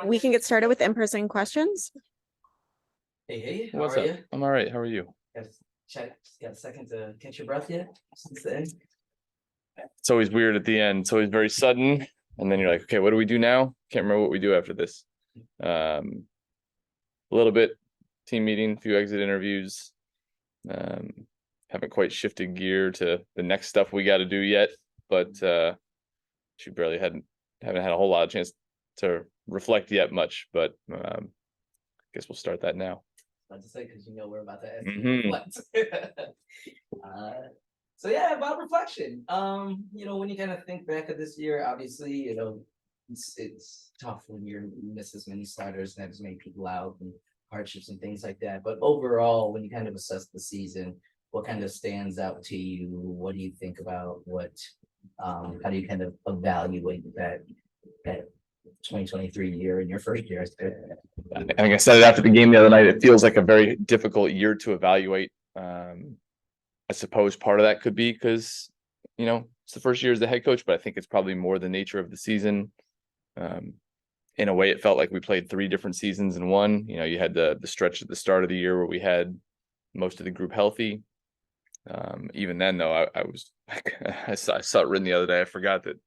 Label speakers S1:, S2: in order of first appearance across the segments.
S1: We can get started with in-person questions.
S2: Hey, how
S3: What's
S2: are
S3: up?
S2: you?
S3: I'm all right. How are you?
S2: Got a second to catch your breath yet since then?
S3: It's always weird at the end. It's always very sudden. And then you're like, okay, what do we do now? Can't remember what we do after this. A little bit team meeting, a few exit interviews. Haven't quite shifted gear to the next stuff we got to do yet, but she barely haven't had a whole lot of chance to reflect yet much, but guess we'll start that now.
S2: About to say, because we're about to ask you
S3: Mhm.
S2: to reflect. So yeah, about reflection. When you kind of think back of this year, obviously, it's tough when you miss as many starters and have as many people out and hardships and things like that. But overall, when you kind of assess the season, what kind of stands out to you? What do you think about how do you kind of evaluate that 2023 year and your first year?
S3: I think I said it after the game the other night. It feels like a very difficult year to evaluate. I suppose part of that could be because, it's the first year as the head coach, but I think it's probably more the nature of the season. In a way, it felt like we played 3 different seasons in one. You had the stretch at the start of the year where we had most of the group healthy. Even then, though, I was I saw it written the other day. I forgot that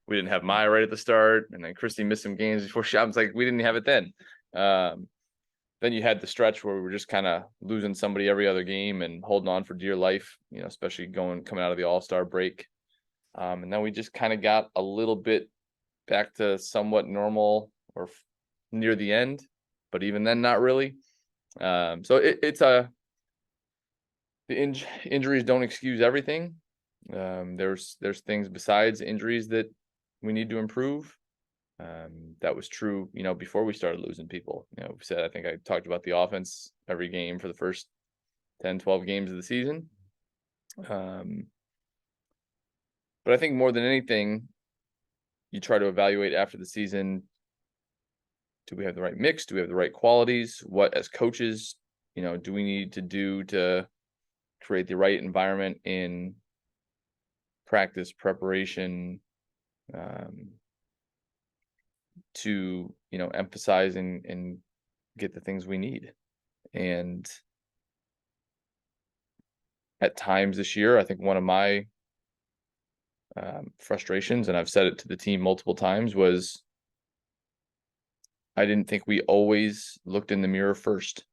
S3: we didn't have Maya right at the start, and then Christy missed some games before I was like, we didn't have it then. Then you had the stretch where we were just kind of losing somebody every other game and holding on for dear life, especially coming out of the All-Star break. And then we just kind of got a little bit back to somewhat normal or near the end, but even then, not really. So the injuries don't excuse everything. There's things besides injuries that we need to improve. That was true, before we started losing people. We said, I think I talked about the offense every game for the first 10, 12 games of the season. But I think more than anything, you try to evaluate after the season, do we have the right mix? Do we have the right qualities? What, as coaches, do we need to do to create the right environment in practice, preparation, to emphasize and get the things we need. And at times this year, I think one of my frustrations, and I've said it to the team multiple times, was I didn't think we always looked in the mirror first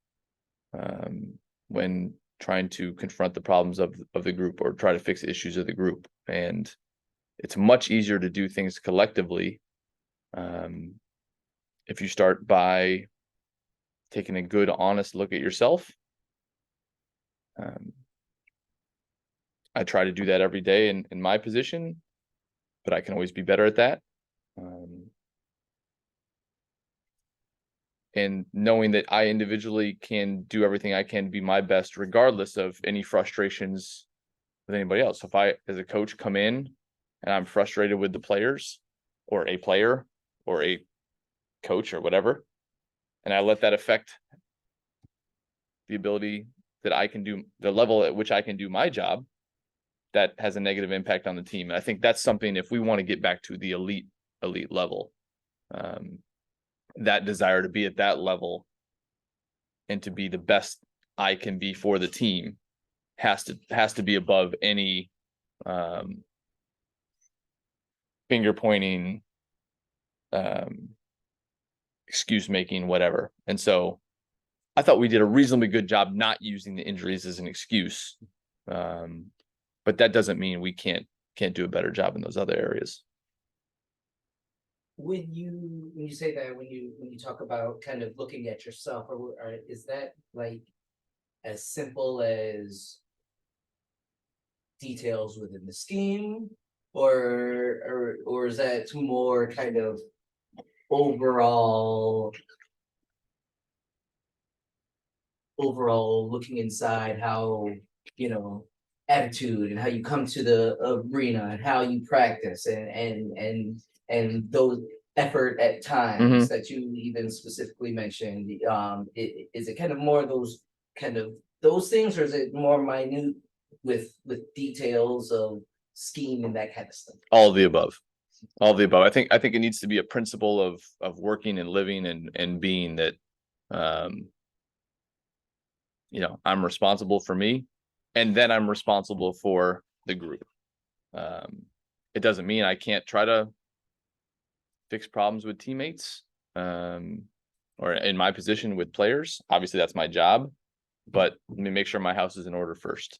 S3: when trying to confront the problems of the group or try to fix issues of the group. And it's much easier to do things collectively if you start by taking a good, honest look at yourself. I try to do that every day in my position, but I can always be better at that. And knowing that I individually can do everything I can to be my best, regardless of any frustrations with anybody else. So if I, as a coach, come in and I'm frustrated with the players or a player or a coach or whatever, and I let that affect the ability that I can do, the level at which I can do my job, that has a negative impact on the team. And I think that's something, if we want to get back to the elite level, that desire to be at that level and to be the best I can be for the team has to be above any finger pointing, excuse making, whatever. And so I thought we did a reasonably good job not using the injuries as an excuse. But that doesn't mean we can't do a better job in those other areas.
S2: When you say that, when you talk about kind of looking at yourself, or is that like as simple as details within the scheme, or is that more kind of overall looking inside, how attitude and how you come to the arena and how you practice and those effort at times that you even specifically mentioned? Is it kind of more of those things, or is it more minute with details of scheme and that kind of stuff?
S3: All of the above. All the above. I think it needs to be a principle of working and living and being that, I'm responsible for me, and then I'm responsible for the group. It doesn't mean I can't try to fix problems with teammates, or in my position with players. Obviously, that's my job, but let me make sure my house is in order first.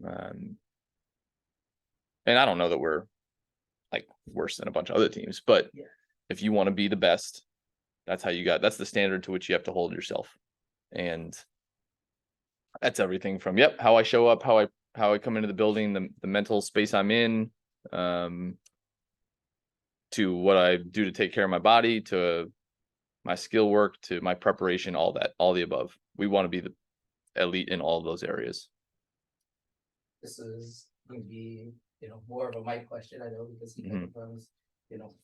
S3: And I don't know that we're like worse than a bunch of other teams, but
S2: Yeah.
S3: if you want to be the best, that's the standard to which you have to hold yourself. And that's everything from, how I show up, how I come into the building, the mental space I'm in, to what I do to take care of my body, to my skill work, to my preparation, all the above. We want to be the elite in all of those areas.
S2: This is going to be, more of a Mike question, I know, because he kind of runs,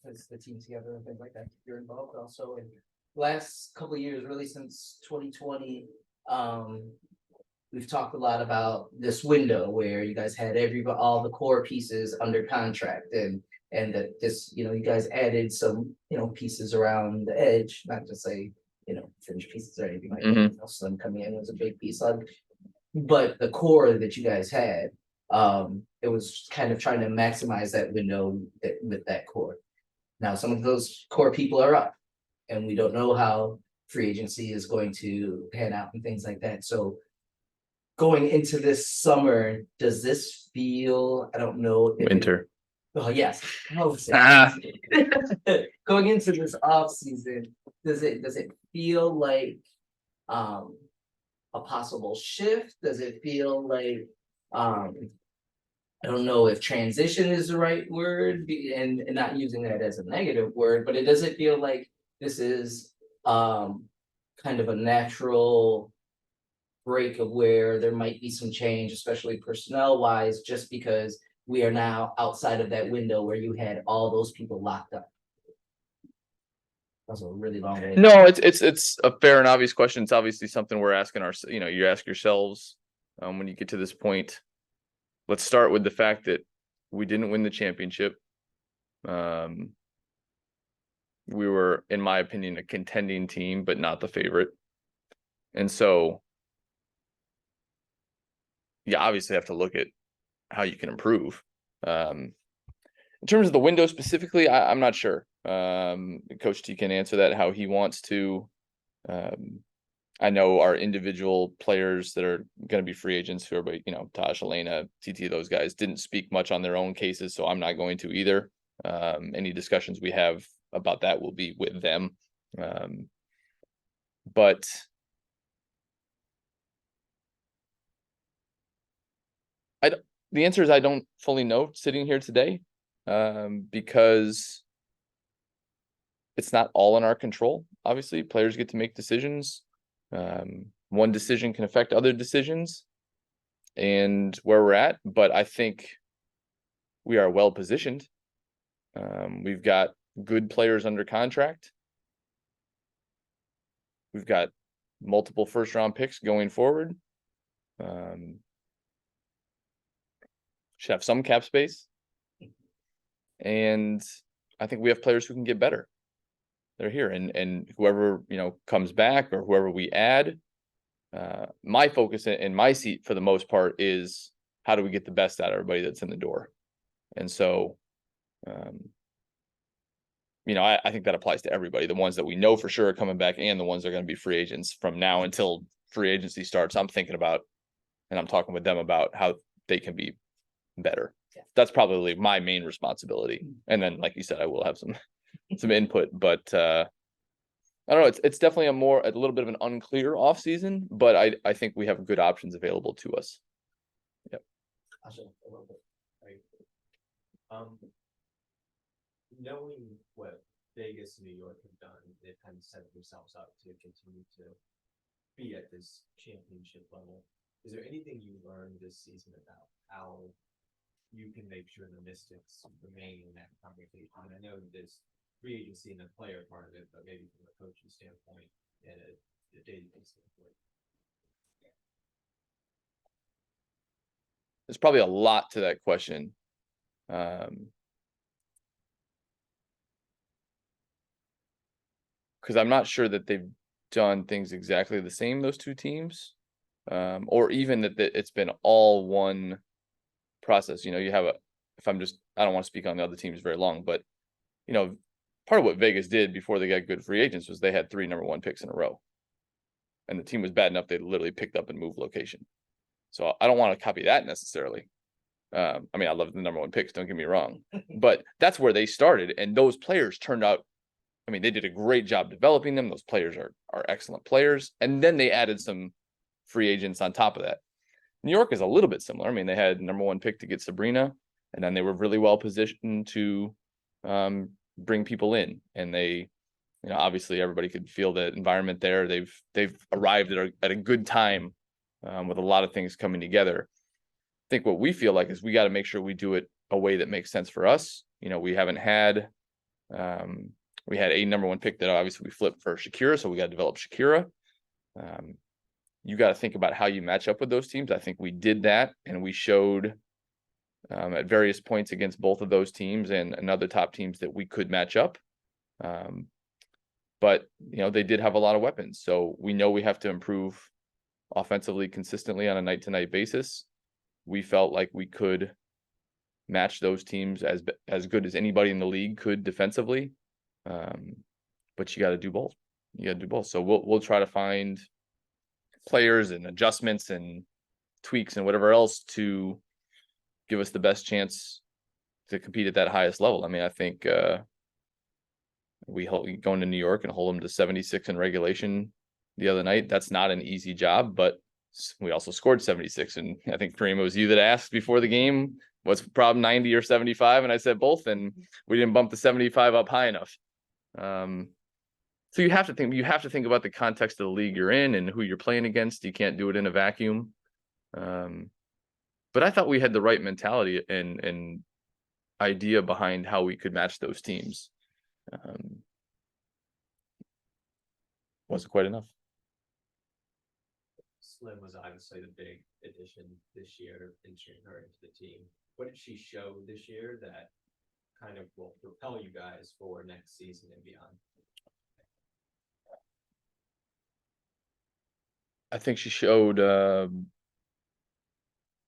S2: puts the team together and things like that. You're involved also in last couple of years, really since 2020. We've talked a lot about this window where you guys had all the core pieces under contract, and that this, you guys added some, pieces around the edge, not to say, finished pieces or anything like that. Slim coming in was a big piece, but the core that you guys had, it was kind of trying to maximize that window with that core. Now, some of those core people are up, and we don't know how free agency is going to pan out and things like that. So going into this summer, does this feel, I don't know.
S3: Winter.
S2: Oh, yes. Going into this off season, does it feel like a possible shift? Does it feel like I don't know if transition is the right word, and not using that as a negative word, but does it feel like this is kind of a natural break of where there might be some change, especially personnel wise, just because we are now outside of that window where you had all those people locked up? That's a really long way.
S3: No, it's a fair and obvious question. It's obviously something we're asking you ask yourselves when you get to this point. Let's start with the fact that we didn't win the championship. We were, in my opinion, a contending team, but not the favorite. And so, you obviously have to look at how you can improve. In terms of the window specifically, I'm not sure. Coach T can answer that how he wants to. I know our individual players that are going to be free agents, who are, Tosh, Elena, TT, those guys didn't speak much on their own cases, so I'm not going to either. Any discussions we have about that will be with them. But the answer is I don't fully know sitting here today, because it's not all in our control. Obviously, players get to make decisions. One decision can affect other decisions and where we're at, but I think we are well positioned. We've got good players under contract. We've got multiple first round picks going forward. Should have some cap space. And I think we have players who can get better. They're here, and whoever comes back or whoever we add, my focus in my seat for the most part is how do we get the best out of everybody that's in the door. And so I think that applies to everybody, the ones that we know for sure are coming back and the ones that are going to be free agents from now until free agency starts. I'm thinking about, and I'm talking with them about how they can be better. That's probably my main responsibility. And then, like you said, I will have some input, but I don't know. It's definitely a little bit of an unclear off season, but I think we have good options available to us. Yep.
S4: Knowing what Vegas and New York have done, they've kind of set themselves up to continue to be at this championship level. Is there anything you learned this season about how you can make sure the Mystics remain in that conversation? I know there's free agency and the player part of it, but maybe from a coaching standpoint and a day-to-day standpoint.
S3: There's probably a lot to that question. because I'm not sure that they've done things exactly the same, those two teams. Or even that it's been all one process. You know, you have I don't want to speak on the other teams very long, but you know, part of what Vegas did before they got good free agents was they had 3 number 1 picks in a row. And the team was bad enough they literally picked up and moved location. So I don't want to copy that necessarily. I mean, I love the number 1 picks, don't get me wrong. But that's where they started. And those players turned out, I mean, they did a great job developing them. Those players are excellent players. And then they added some free agents on top of that. New York is a little bit similar. I mean, they had number 1 pick to get Sabrina, and then they were really well positioned to bring people in. And they, you know, obviously everybody could feel the environment there. They've arrived at a good time with a lot of things coming together. I think what we feel like is we got to make sure we do it a way that makes sense for us. You know, we haven't had we had a number 1 pick that obviously we flipped for Shakira, so we got to develop Shakira. You got to think about how you match up with those teams. I think we did that, and we showed at various points against both of those teams and other top teams that we could match up. But you know, they did have a lot of weapons, so we know we have to improve offensively consistently on a night-to-night basis. We felt like we could match those teams as good as anybody in the league could defensively. But you got to do both. You got to do both. So we'll try to find players and adjustments and tweaks and whatever else to give us the best chance to compete at that highest level. I mean, I think we going to New York and hold them to 76 in regulation the other night. That's not an easy job, but we also scored 76. And I think Kareem, it was you that asked before the game, what's problem 90 or 75? And I said both, and we didn't bump the 75 up high enough. So you have to think about the context of the league you're in and who you're playing against. You can't do it in a vacuum. But I thought we had the right mentality and idea behind how we could match those teams. Wasn't quite enough.
S4: Slim was obviously the big addition this year, entering her into the team. What did she show this year that kind of will propel you guys for next season and beyond?
S3: I think she showed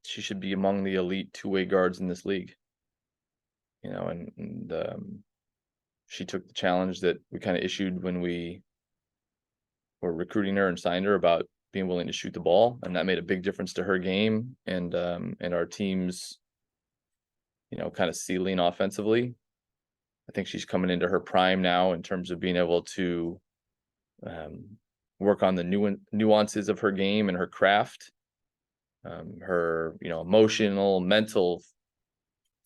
S3: she should be among the elite 2-way guards in this league. You know, and she took the challenge that we kind of issued when we were recruiting her and signed her about being willing to shoot the ball, and that made a big difference to her game and our team's, you know, kind of ceiling offensively. I think she's coming into her prime now in terms of being able to work on the nuances of her game and her craft, her, you know, emotional, mental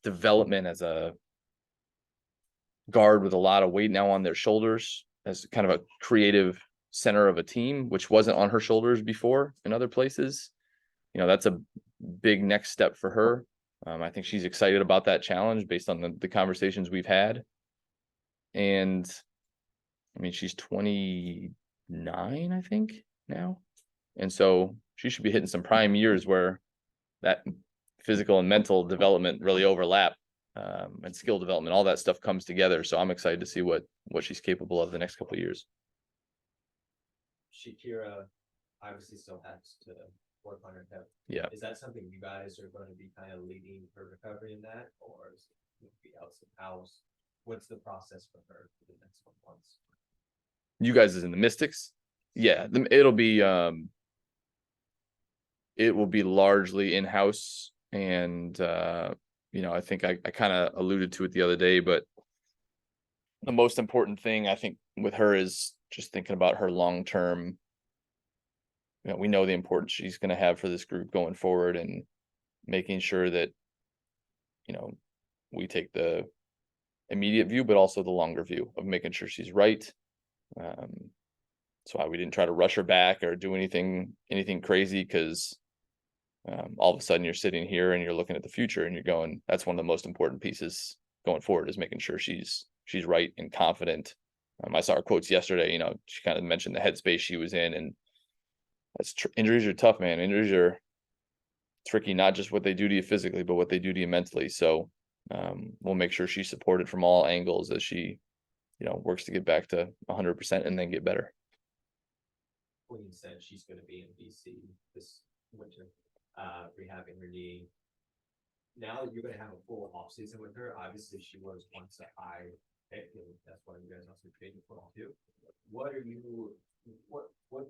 S3: development as a guard with a lot of weight now on their shoulders as kind of a creative center of a team, which wasn't on her shoulders before in other places. You know, that's a big next step for her. I think she's excited about that challenge based on the conversations we've had. And I mean, she's 29, I think now. And so she should be hitting some prime years where that physical and mental development really overlap, and skill development, all that stuff comes together. So I'm excited to see what she's capable of the next couple of years.
S4: Shakira obviously still has to work on her hip.
S3: Yeah.
S4: Is that something you guys are going to be kind of leading her recovery in that, or is it be out of house? What's the process for her for the next 1 month?
S3: You guys is in the Mystics? Yeah, it'll be it will be largely in-house, and you know, I think I kind of alluded to it the other day, but the most important thing I think with her is just thinking about her long-term. You know, we know the importance she's going to have for this group going forward, and making sure that, you know, we take the immediate view, but also the longer view of making sure she's right. That's why we didn't try to rush her back or do anything crazy, because all of a sudden you're sitting here and you're looking at the future and you're going, that's one of the most important pieces going forward, is making sure she's right and confident. I saw her quotes yesterday. You know, she kind of mentioned the headspace she was in, and that's injuries are tough, man. Injuries are tricky, not just what they do to you physically, but what they do to you mentally. So we'll make sure she's supported from all angles as she works to get back to 100% and then get better.
S4: Queen said she's gonna be in BC this winter, rehabbing her knee. Now that you're gonna have a full off season with her, obviously she was once a high pick, and that's why you guys also traded for her too. What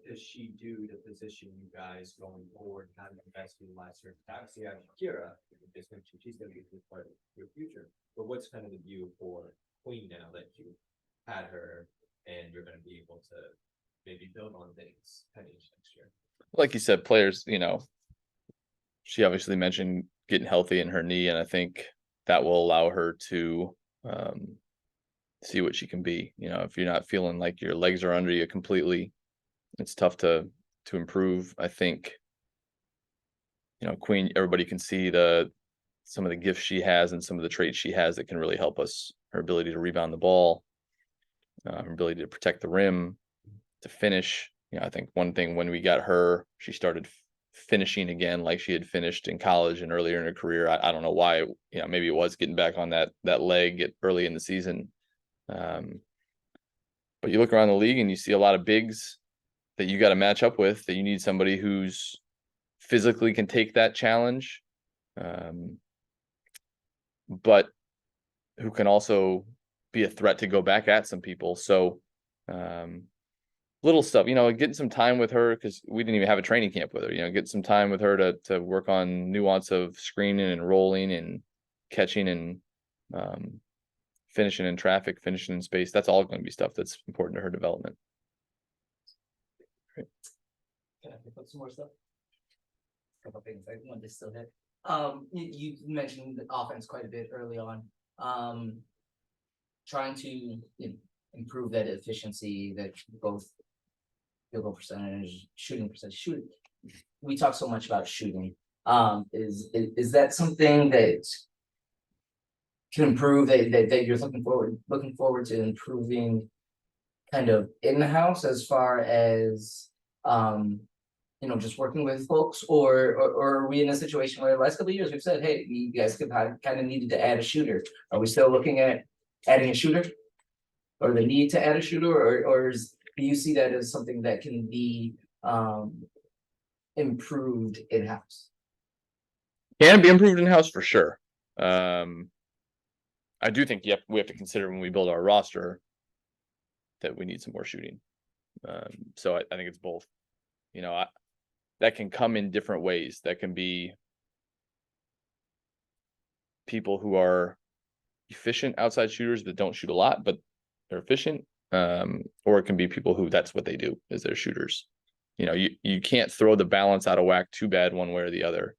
S4: does she do to position you guys going forward, kind of best utilize her? Obviously, you have Shakira, you just mentioned she's gonna be a big part of your future, but what's kind of the view for Queen now that you had her and you're gonna be able to maybe build on things heading into next year?
S3: Like you said, players, she obviously mentioned getting healthy in her knee, and I think that will allow her to see what she can be. If you're not feeling like your legs are under you completely, it's tough to improve. I think, Queen, everybody can see some of the gifts she has and some of the traits she has that can really help us. Her ability to rebound the ball, her ability to protect the rim, to finish. I think one thing when we got her, she started finishing again like she had finished in college and earlier in her career. I don't know why. Maybe it was getting back on that leg early in the season. But you look around the league and you see a lot of bigs that you got to match up with, that you need somebody who's physically can take that challenge, but who can also be a threat to go back at some people. So little stuff, getting some time with her, because we didn't even have a training camp with her, get some time with her to work on nuance of screening and rolling and catching and finishing in traffic, finishing in space. That's all going to be stuff that's important to her development.
S2: Can I pick up some more stuff? Couple things I wanted to still hit. You mentioned the offense quite a bit early on. Trying to improve that efficiency, that both field goal percentage, shooting percentage. We talk so much about shooting. Is that something that can improve, that you're looking forward to improving kind of in the house, as far as just working with folks, or are we in a situation where the last couple of years we've said, hey, you guys could kind of needed to add a shooter? Are we still looking at adding a shooter, or the need to add a shooter, or do you see that as something that can be improved in-house?
S3: Can be improved in-house for sure. I do think we have to consider when we build our roster that we need some more shooting. So I think it's both. That can come in different ways. That can be people who are efficient outside shooters that don't shoot a lot, but they're efficient. Or it can be people who that's what they do, is they're shooters. You can't throw the balance out of whack too bad one way or the other,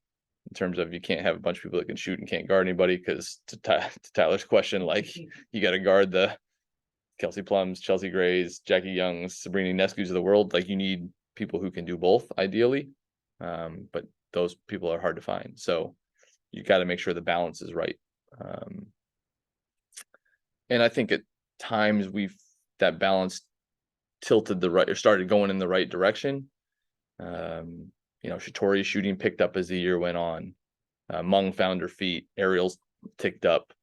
S3: in terms of you can't have a bunch of people that can shoot and can't guard anybody, because to Tyler's question, like, you got to guard the Kelsey Plums, Chelsea Grays, Jackie Youngs, Sabrina Nescu's of the world. Like, you need people who can do both ideally, but those people are hard to find. So you got to make sure the balance is right. And I think at times that balance tilted the right, or started going in the right direction. Shatori's shooting picked up as the year went on. Mung found her feet. Ariel's ticked up.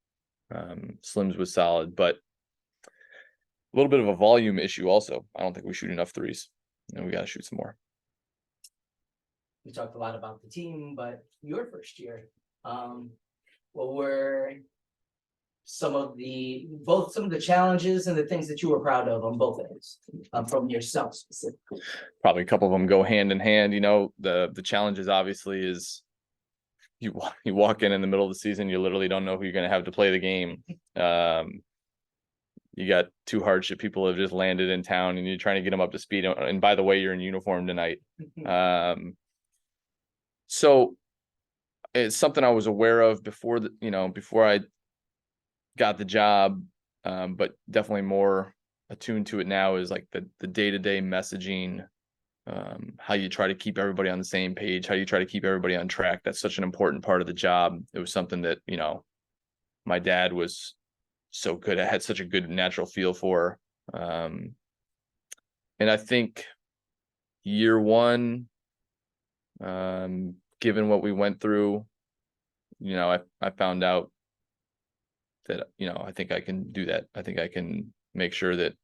S3: Slim's was solid, but a little bit of a volume issue also. I don't think we shoot enough threes, and we got to shoot some more.
S2: We talked a lot about the team, but your first year, what were some of the challenges and the things that you were proud of on both ends, from yourself specifically?
S3: Probably a couple of them go hand in hand. The challenges obviously is you walk in the middle of the season, you literally don't know who you're going to have to play the game. You got two hardship people have just landed in town, and you're trying to get them up to speed. And by the way, you're in uniform tonight. So it's something I was aware of before I got the job, but definitely more attuned to it now, is like the day-to-day messaging, how you try to keep everybody on the same page, how you try to keep everybody on track. That's such an important part of the job. It was something that, my dad was so good at, had such a good natural feel for. And I think year one, given what we went through, I found out that, I think I can do that. I think I can make sure that,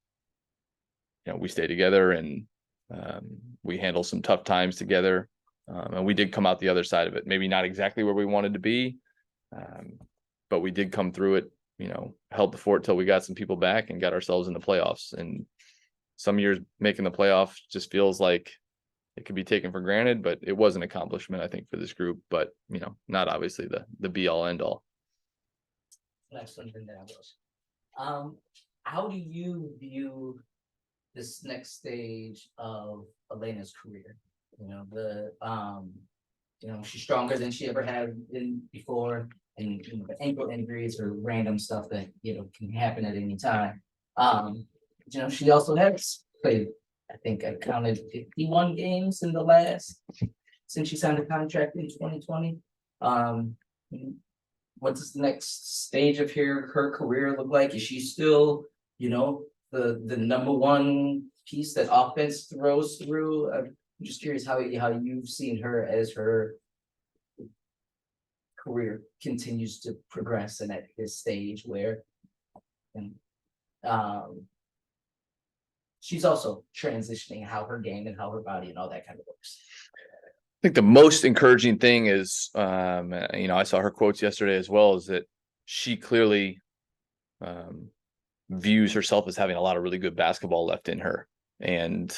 S3: we stay together and we handle some tough times together. And we did come out the other side of it, maybe not exactly where we wanted to be, but we did come through it, held the fort till we got some people back and got ourselves in the playoffs. And some years making the playoffs just feels like it could be taken for granted, but it was an accomplishment, I think, for this group, but not obviously the be all end all.
S2: Next one, then that was. How do you view this next stage of Elena's career? She's stronger than she ever had been before, and the ankle injuries or random stuff that can happen at any time. She also has played, I think I counted 51 games in the last since she signed a contract in 2020. What does the next stage of her career look like? Is she still, the number one piece that offense throws through? I'm just curious how you've seen her as her career continues to progress and at this stage where she's also transitioning how her game and how her body and all that kind of works.
S3: I think the most encouraging thing is, I saw her quotes yesterday as well, is that she clearly views herself as having a lot of really good basketball left in her. And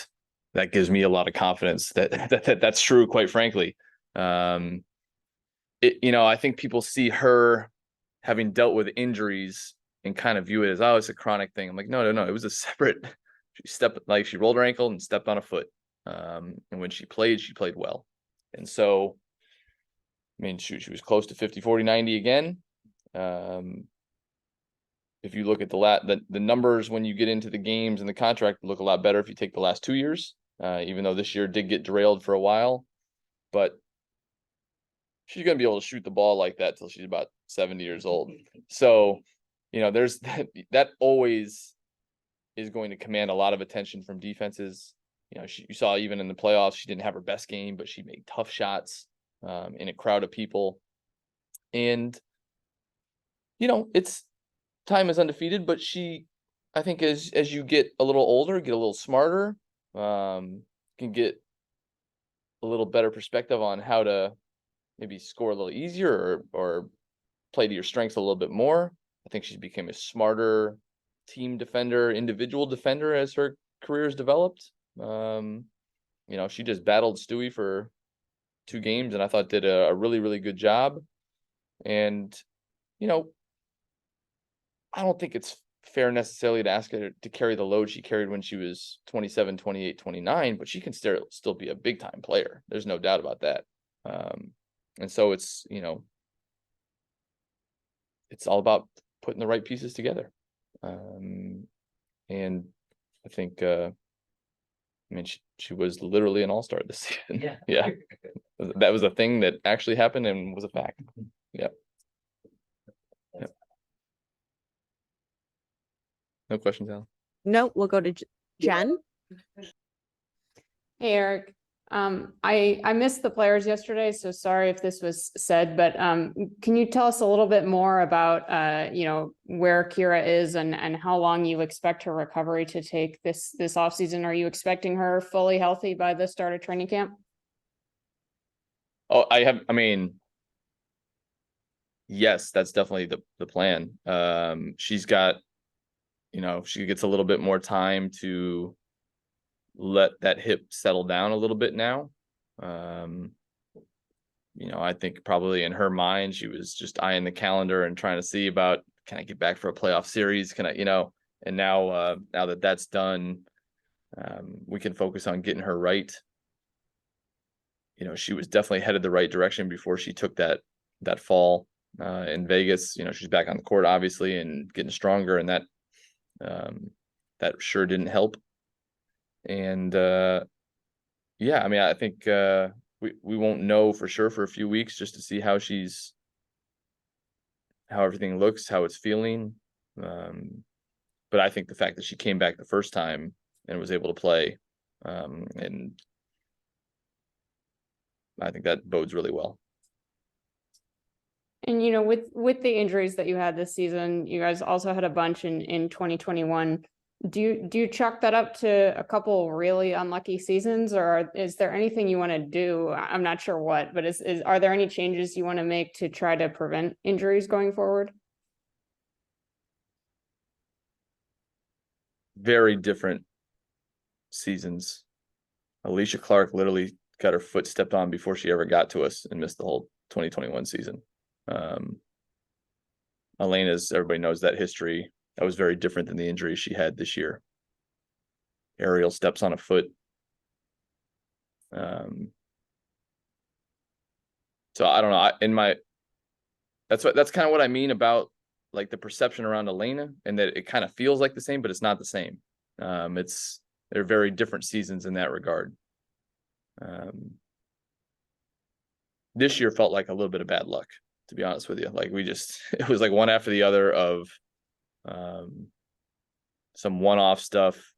S3: that gives me a lot of confidence that that's true, quite frankly. I think people see her having dealt with injuries and kind of view it as, oh, it's a chronic thing. I'm like, no, it was a separate, she rolled her ankle and stepped on a foot. And when she played well. And so, she was close to 50, 40, 90 again. If you look at the numbers when you get into the games and the contract look a lot better if you take the last 2 years, even though this year did get derailed for a while. But she's going to be able to shoot the ball like that till she's about 70 years old. So, there's that always is going to command a lot of attention from defenses. You saw even in the playoffs, she didn't have her best game, but she made tough shots in a crowd of people. And, it's time is undefeated, but I think as you get a little older, get a little smarter, can get a little better perspective on how to maybe score a little easier or play to your strengths a little bit more. I think she's become a smarter team defender, individual defender as her career has developed. She just battled Stewie for 2 games and I thought did a really, really good job. And, I don't think it's fair necessarily to ask her to carry the load she carried when she was 27, 28, 29, but she can still be a big time player. There's no doubt about that. And so it's all about putting the right pieces together. And I think, she was literally an all-star this season. Yeah. That was a thing that actually happened and was a fact. Yep. No questions, Alan?
S1: No, we'll go to Jen.
S5: Hey, Eric. I missed the players yesterday, so sorry if this was said, but can you tell us a little bit more about where Kira is and how long you expect her recovery to take this offseason? Are you expecting her fully healthy by the start of training camp?
S3: Oh, yes, that's definitely the plan. She's got, she gets a little bit more time to let that hip settle down a little bit now. I think probably in her mind, she was just eyeing the calendar and trying to see about, can I get back for a playoff series? Can I, and now that that's done, we can focus on getting her right. She was definitely headed the right direction before she took that fall in Vegas. She's back on the court, obviously, and getting stronger, and that sure didn't help. And I think we won't know for sure for a few weeks just to see how everything looks, how it's feeling. But I think the fact that she came back the first time and was able to play, and I think that bodes really well.
S5: And with the injuries that you had this season, you guys also had a bunch in 2021. Do you chalk that up to a couple really unlucky seasons, or is there anything you want to do? I'm not sure what, but are there any changes you want to make to try to prevent injuries going forward?
S3: Very different seasons. Alicia Clark literally got her foot stepped on before she ever got to us and missed the whole 2021 season. Elena's, everybody knows that history. That was very different than the injury she had this year. Aerial steps on a foot. So I don't know. That's kind of what I mean about like the perception around Elena, and that it kind of feels like the same, but it's not the same. They're very different seasons in that regard. This year felt like a little bit of bad luck, to be honest with you. Like it was like one after the other of some one-off stuff,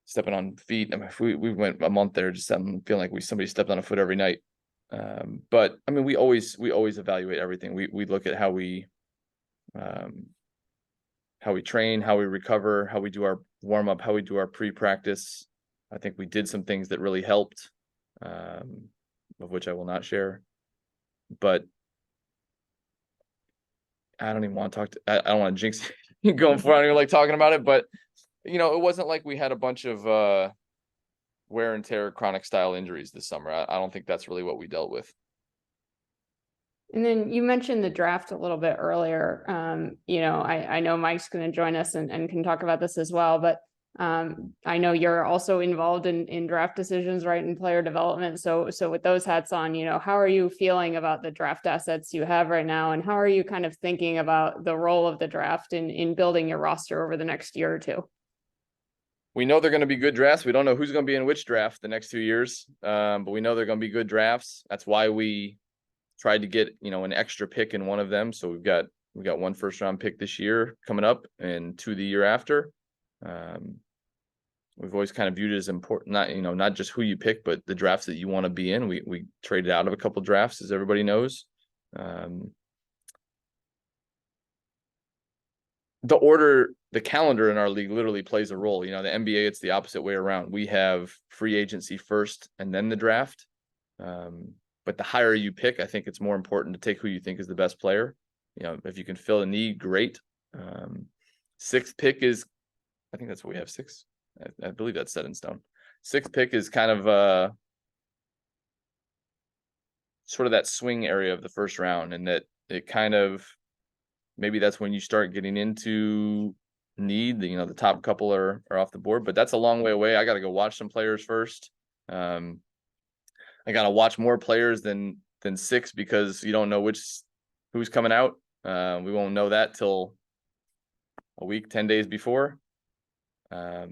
S3: stepping on feet. I mean, we went a month there just feeling like somebody stepped on a foot every night. But I mean, we always evaluate everything. We look at how we train, how we recover, how we do our warm up, how we do our pre-practice. I think we did some things that really helped, of which I will not share. But I don't even want to I don't want to jinx going forward. I don't even like talking about it, but it wasn't like we had a bunch of wear and tear chronic style injuries this summer. I don't think that's really what we dealt with.
S5: And then you mentioned the draft a little bit earlier. I know Mike's going to join us and can talk about this as well, but I know you're also involved in draft decisions, right, in player development. So with those hats on, how are you feeling about the draft assets you have right now, and how are you kind of thinking about the role of the draft in building your roster over the next year or two?
S3: We know they're going to be good drafts. We don't know who's going to be in which draft the next 2 years, but we know they're going to be good drafts. That's why we tried to get an extra pick in one of them. So we got 1 first-round pick this year coming up, and 2 the year after. We've always kind of viewed it as important, not just who you pick, but the drafts that you want to be in. We traded out of a couple drafts, as everybody knows. The calendar in our league literally plays a role. The NBA, it's the opposite way around. We have free agency first and then the draft. But the higher you pick, I think it's more important to take who you think is the best player. If you can fill a need, great. 6th pick is, I think that's what we have, 6. I believe that's set in stone. 6th pick is kind of sort of that swing area of the first round, and that it kind of, maybe that's when you start getting into need. The top couple are off the board, but that's a long way away. I got to go watch some players first. I got to watch more players than 6, because you don't know who's coming out. We won't know that till a week, 10 days before.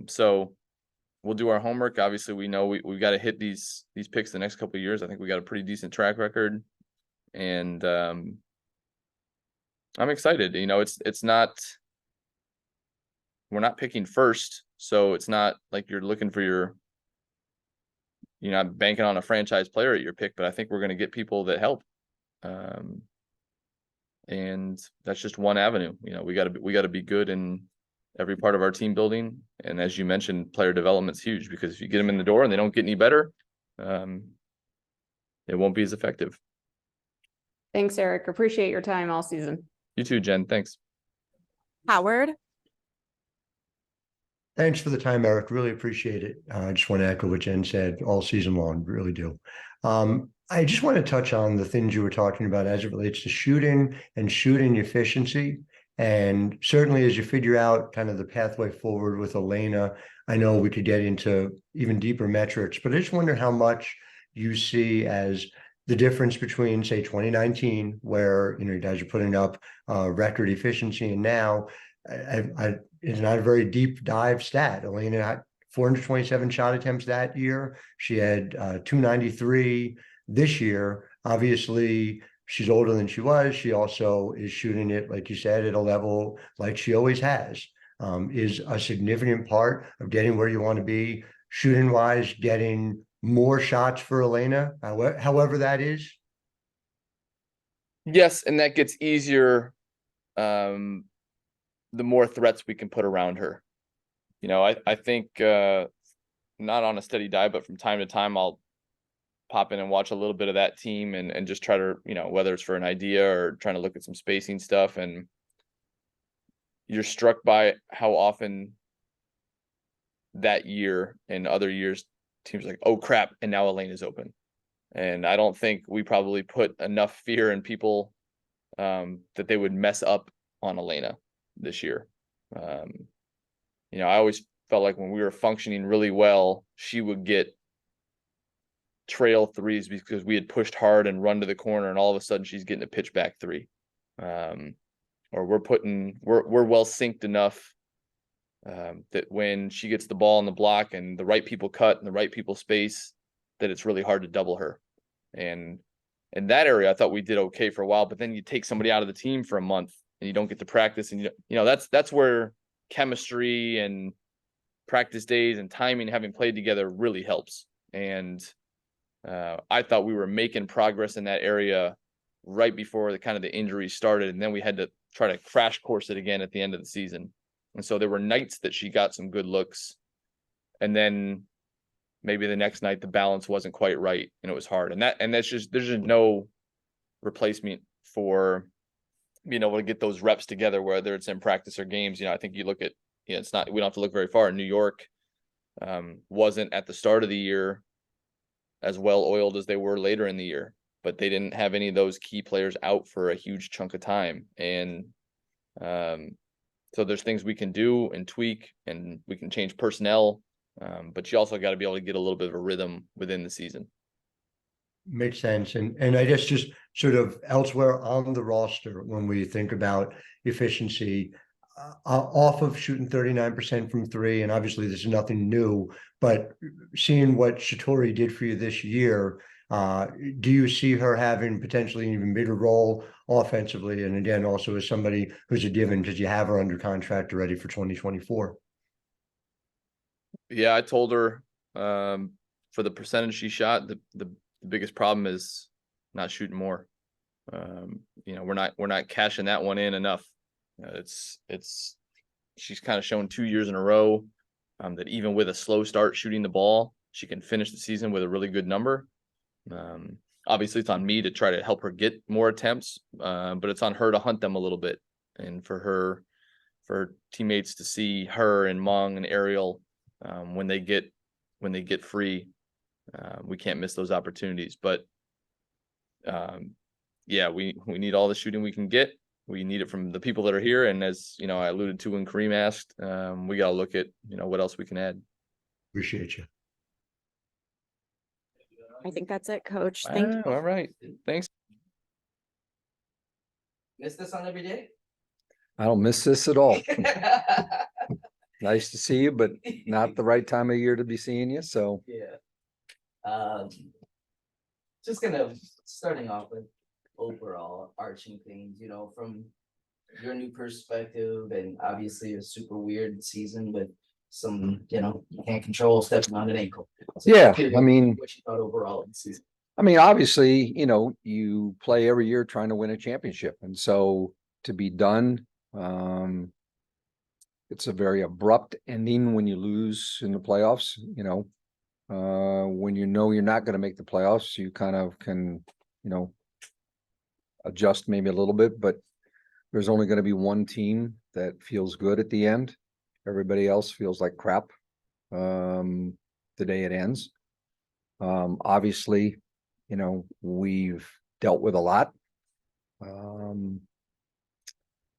S3: So we'll do our homework. Obviously, we know we've got to hit these picks the next couple of years. I think we got a pretty decent track record, and I'm excited. It's not, we're not picking first, so it's not like you're looking for you're not banking on a franchise player at your pick, but I think we're going to get people that help. And that's just one avenue. We got to be good in every part of our team building. And as you mentioned, player development's huge, because if you get them in the door and they don't get any better, it won't be as effective.
S5: Thanks, Eric. Appreciate your time all season.
S3: You too, Jen. Thanks.
S1: Howard.
S6: Thanks for the time, Eric. Really appreciate it. I just want to echo what Jen said all season long. Really do. I just want to touch on the things you were talking about as it relates to shooting and shooting efficiency. And certainly as you figure out kind of the pathway forward with Elena, I know we could get into even deeper metrics, but I just wonder how much you see as the difference between, say, 2019, where you guys are putting up record efficiency, and now it's not a very deep dive stat. Elena had 427 shot attempts that year. She had 293 this year. Obviously, she's older than she was. She also is shooting it, like you said, at a level like she always has. Is a significant part of getting where you want to be shooting wise, getting more shots for Elena, however that is.
S3: Yes, and that gets easier the more threats we can put around her. you know, I think not on a steady diet, but from time to time I'll pop in and watch a little bit of that team and just try to, you know, whether it's for an idea or trying to look at some spacing stuff, and you're struck by how often that year and other years teams are like, oh crap, and now a lane is open. And I don't think we probably put enough fear in people that they would mess up on Elena this year. You know, I always felt like when we were functioning really well, she would get trail threes because we had pushed hard and run to the corner, and all of a sudden she's getting a pitch back three. Or we're well synced enough that when she gets the ball in the block and the right people cut and the right people space, that it's really hard to double her. And in that area, I thought we did okay for a while, but then you take somebody out of the team for a month and you don't get to practice, and you know that's where chemistry and practice days and timing, having played together, really helps. And I thought we were making progress in that area right before the kind of the injuries started, and then we had to try to crash course it again at the end of the season. And so there were nights that she got some good looks, and then maybe the next night the balance wasn't quite right and it was hard. And that's just, there's just no replacement for being able to get those reps together, whether it's in practice or games. You know, I think you look at, you know, it's not, we don't have to look very far. New York wasn't at the start of the year as well oiled as they were later in the year, but they didn't have any of those key players out for a huge chunk of time. And so there's things we can do and tweak, and we can change personnel, but you also got to be able to get a little bit of a rhythm within the season.
S6: Makes sense. And I guess just sort of elsewhere on the roster, when we think about efficiency, off of shooting 39% from three, and obviously this is nothing new, but seeing what Shatori did for you this year, do you see her having potentially an even bigger role offensively? And again, also as somebody who's a given because you have her under contract already for 2024.
S3: Yeah, I told her for the percentage she shot, the biggest problem is not shooting more. You know, we're not cashing that one in enough. She's kind of shown 2 years in a row that even with a slow start shooting the ball, she can finish the season with a really good number. Obviously it's on me to try to help her get more attempts, but it's on her to hunt them a little bit, and for her teammates to see her and Mong and Ariel when they get free. We can't miss those opportunities. But yeah, we need all the shooting we can get. We need it from the people that are here, and as you know, I alluded to when Kareem asked, we got to look at, you know, what else we can add.
S6: Appreciate you.
S1: I think that's it, Coach. Thank you.
S3: All right, thanks.
S2: Miss this on every day?
S7: I don't miss this at all. Nice to see you, but not the right time of year to be seeing you. So
S2: Yeah. Just kind of starting off with overall arching things, you know, from your new perspective, and obviously a super weird season with some, you know, you can't control stepping on an ankle. So
S7: yeah,
S2: curious
S7: I mean,
S2: what you thought overall of the season.
S7: obviously, you know, you play every year trying to win a championship. And so to be done, it's a very abrupt ending when you lose in the playoffs. You know, when you know you're not going to make the playoffs, you kind of can, you know, adjust maybe a little bit, but there's only going to be one team that feels good at the end. Everybody else feels like crap the day it ends. Obviously, you know, we've dealt with a lot.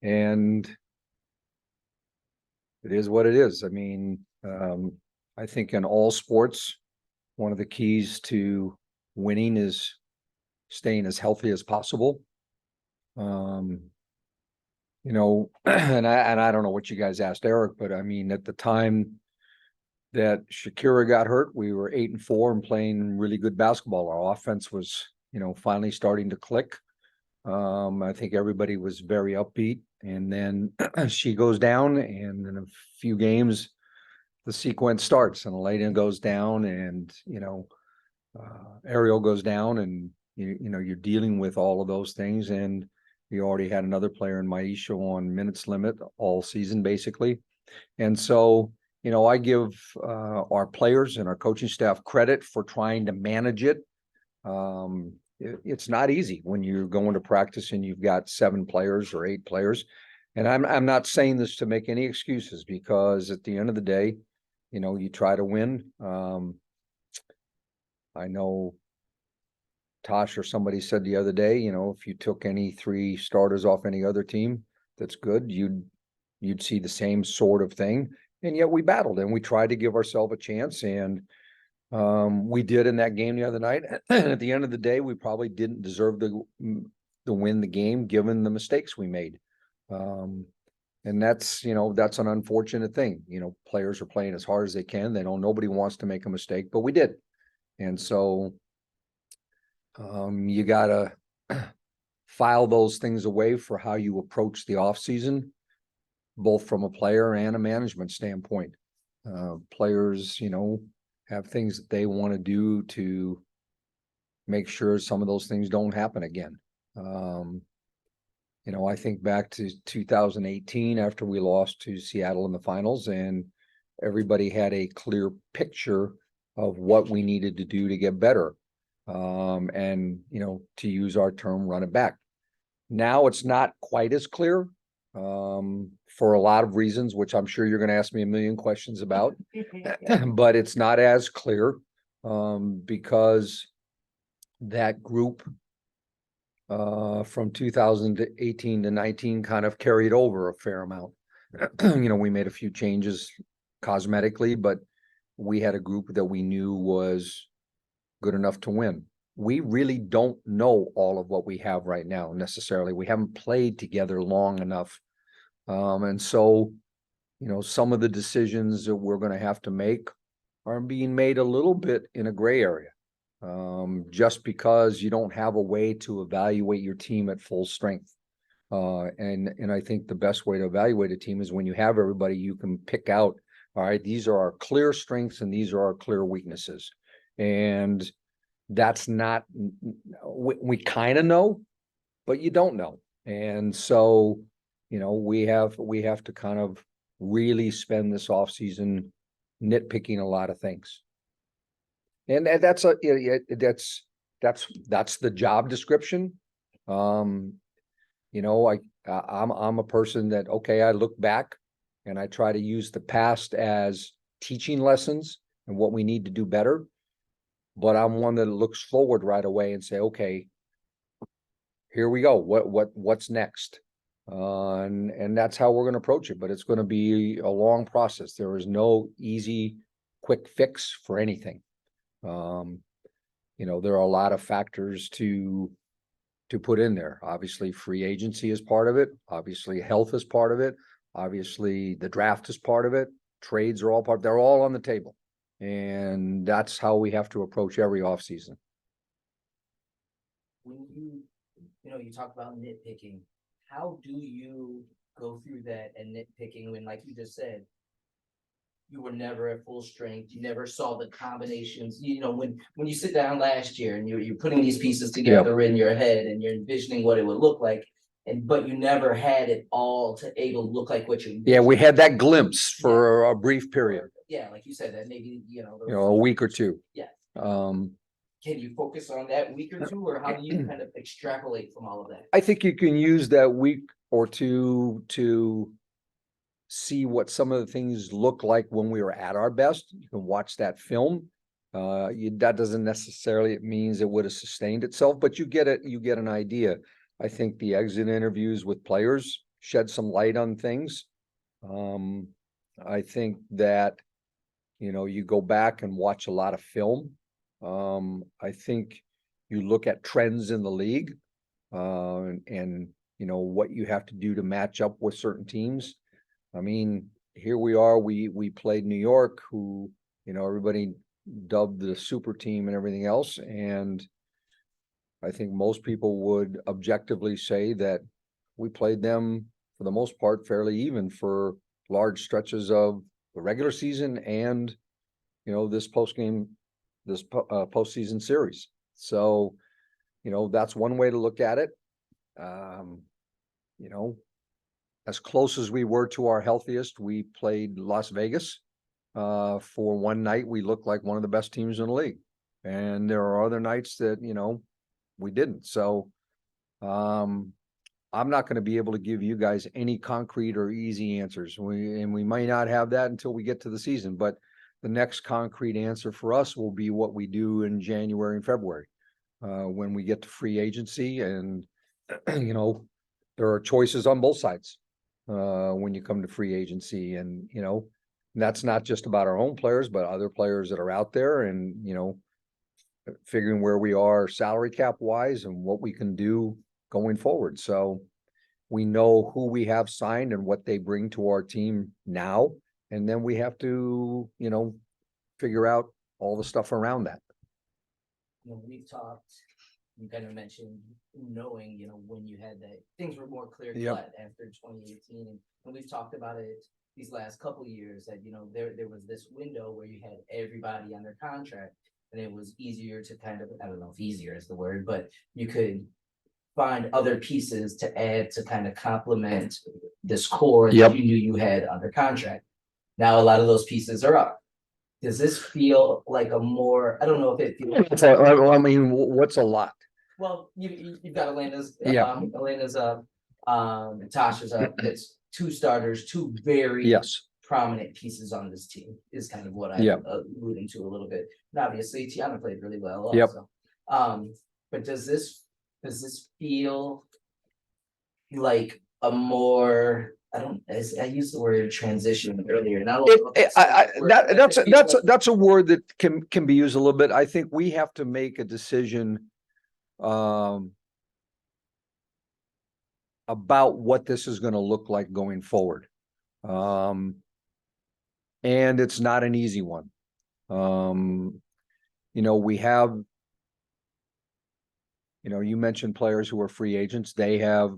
S7: And it is what it is. I mean, I think in all sports, one of the keys to winning is staying as healthy as possible. You know, and I don't know what you guys asked Eric, but I mean, at the time that Shakira got hurt, we were 8-4 and playing really good basketball. Our offense was, you know, finally starting to click. I think everybody was very upbeat, and then she goes down, and in a few games, the sequence starts, and Elena goes down, and, you know, Ariel goes down, and you know, you're dealing with all of those things. And we already had another player in Maisha on minutes limit all season, basically. And so you know, I give our players and our coaching staff credit for trying to manage it. It's not easy when you're going to practice and you've got 7 players or 8 players. And I'm not saying this to make any excuses, because at the end of the day, you know, you try to win. I know Tosh or somebody said the other day, you know, if you took any 3 starters off any other team that's good, you'd see the same sort of thing. And yet we battled and we tried to give ourselves a chance, and we did in that game the other night. And at the end of the day, we probably didn't deserve to win the game given the mistakes we made. And that's, you know, that's an unfortunate thing. You know, players are playing as hard as they can. They don't, nobody wants to make a mistake, but we did. And so you gotta file those things away for how you approach the off season, both from a player and a management standpoint. Players, you know, have things that they want to do to make sure some of those things don't happen again. You know, I think back to 2018 after we lost to Seattle in the finals, and everybody had a clear picture of what we needed to do to get better. And, you know, to use our term, run it back. Now it's not quite as clear for a lot of reasons, which I'm sure you're going to ask me a million questions about, but it's not as clear because that group from 2018 to 19 kind of carried over a fair amount. You know, we made a few changes cosmetically, but we had a group that we knew was good enough to win. We really don't know all of what we have right now necessarily. We haven't played together long enough. And so, you know, some of the decisions that we're going to have to make are being made a little bit in a gray area. Just because you don't have a way to evaluate your team at full strength. And I think the best way to evaluate a team is when you have everybody, you can pick out, all right, these are our clear strengths and these are our clear weaknesses. And that's not, we kind of know, but you don't know. And so, you know, we have to kind of really spend this off season nitpicking a lot of things. And that's the job description. You know, I'm a person that, okay, I look back and I try to use the past as teaching lessons and what we need to do better. But I'm one that looks forward right away and say, okay, here we go. What's next? And that's how we're going to approach it. But it's going to be a long process. There is no easy, quick fix for anything. You know, there are a lot of factors to put in there. Obviously, free agency is part of it. Obviously, health is part of it. Obviously, the draft is part of it. Trades are all part. They're all on the table. And that's how we have to approach every offseason.
S2: When you know, you talk about nitpicking, how do you go through that and nitpicking when, like you just said, you were never at full strength, you never saw the combinations, you know, when you sit down last year and you're putting these pieces together in your head and you're envisioning what it would look like, but you never had it all to able to look like what you.
S7: Yeah, we had that glimpse for a brief period.
S2: Yeah, like you said, that maybe, you know,
S7: A week or two.
S2: Yeah.
S7: Can
S2: you focus on that week or two, or how do you kind of extrapolate from all of that?
S7: I think you can use that week or two to see what some of the things look like when we were at our best. You can watch that film. That doesn't necessarily, it means it would have sustained itself, but you get it, you get an idea. I think the exit interviews with players shed some light on things. I think that, you know, you go back and watch a lot of film. I think you look at trends in the league, and you know, what you have to do to match up with certain teams. I mean, here we are, we played New York, who, you know, everybody dubbed the super team and everything else. And I think most people would objectively say that we played them for the most part fairly even for large stretches of the regular season and, you know, this postseason series. So, you know, that's one way to look at it. You know, as close as we were to our healthiest, we played Las Vegas. for one night, we looked like one of the best teams in the league. And there are other nights that, we didn't. So, I'm not going to be able to give you guys any concrete or easy answers. We might not have that until we get to the season, but the next concrete answer for us will be what we do in January and February, when we get to free agency. And, there are choices on both sides, when you come to free agency. And, that's not just about our own players, but other players that are out there, and, figuring where we are salary cap wise and what we can do going forward. So we know who we have signed and what they bring to our team now. And then we have to, figure out all the stuff around that.
S2: We've talked, you kind of mentioned knowing, when you had that, things were more clear
S7: Yep.
S2: cut after 2018. And we've talked about it these last couple of years that, there was this window where you had everybody under contract, and it was easier to kind of, I don't know if easier is the word, but you could find other pieces to add to kind of complement this core
S7: Yep.
S2: that you knew you had under contract. Now, a lot of those pieces are up. Does this feel like a more, I don't know if it feels.
S7: I mean, what's a lot?
S2: Well, you've got Elena's,
S7: Yeah.
S2: Elena's up, Tasha's up. It's two starters, two very
S7: Yes.
S2: prominent pieces on this team is kind of what I'm
S7: Yeah.
S2: alluding to a little bit. And obviously, Tiana played really well
S7: Yep.
S2: also. But does this feel like a more, I used the word transition earlier. And I don't know if that's the word, but
S7: That's
S2: it feels like-
S7: that's a word that can be used a little bit. I think we have to make a decision about what this is going to look like going forward. And it's not an easy one. We have, you mentioned players who are free agents. They have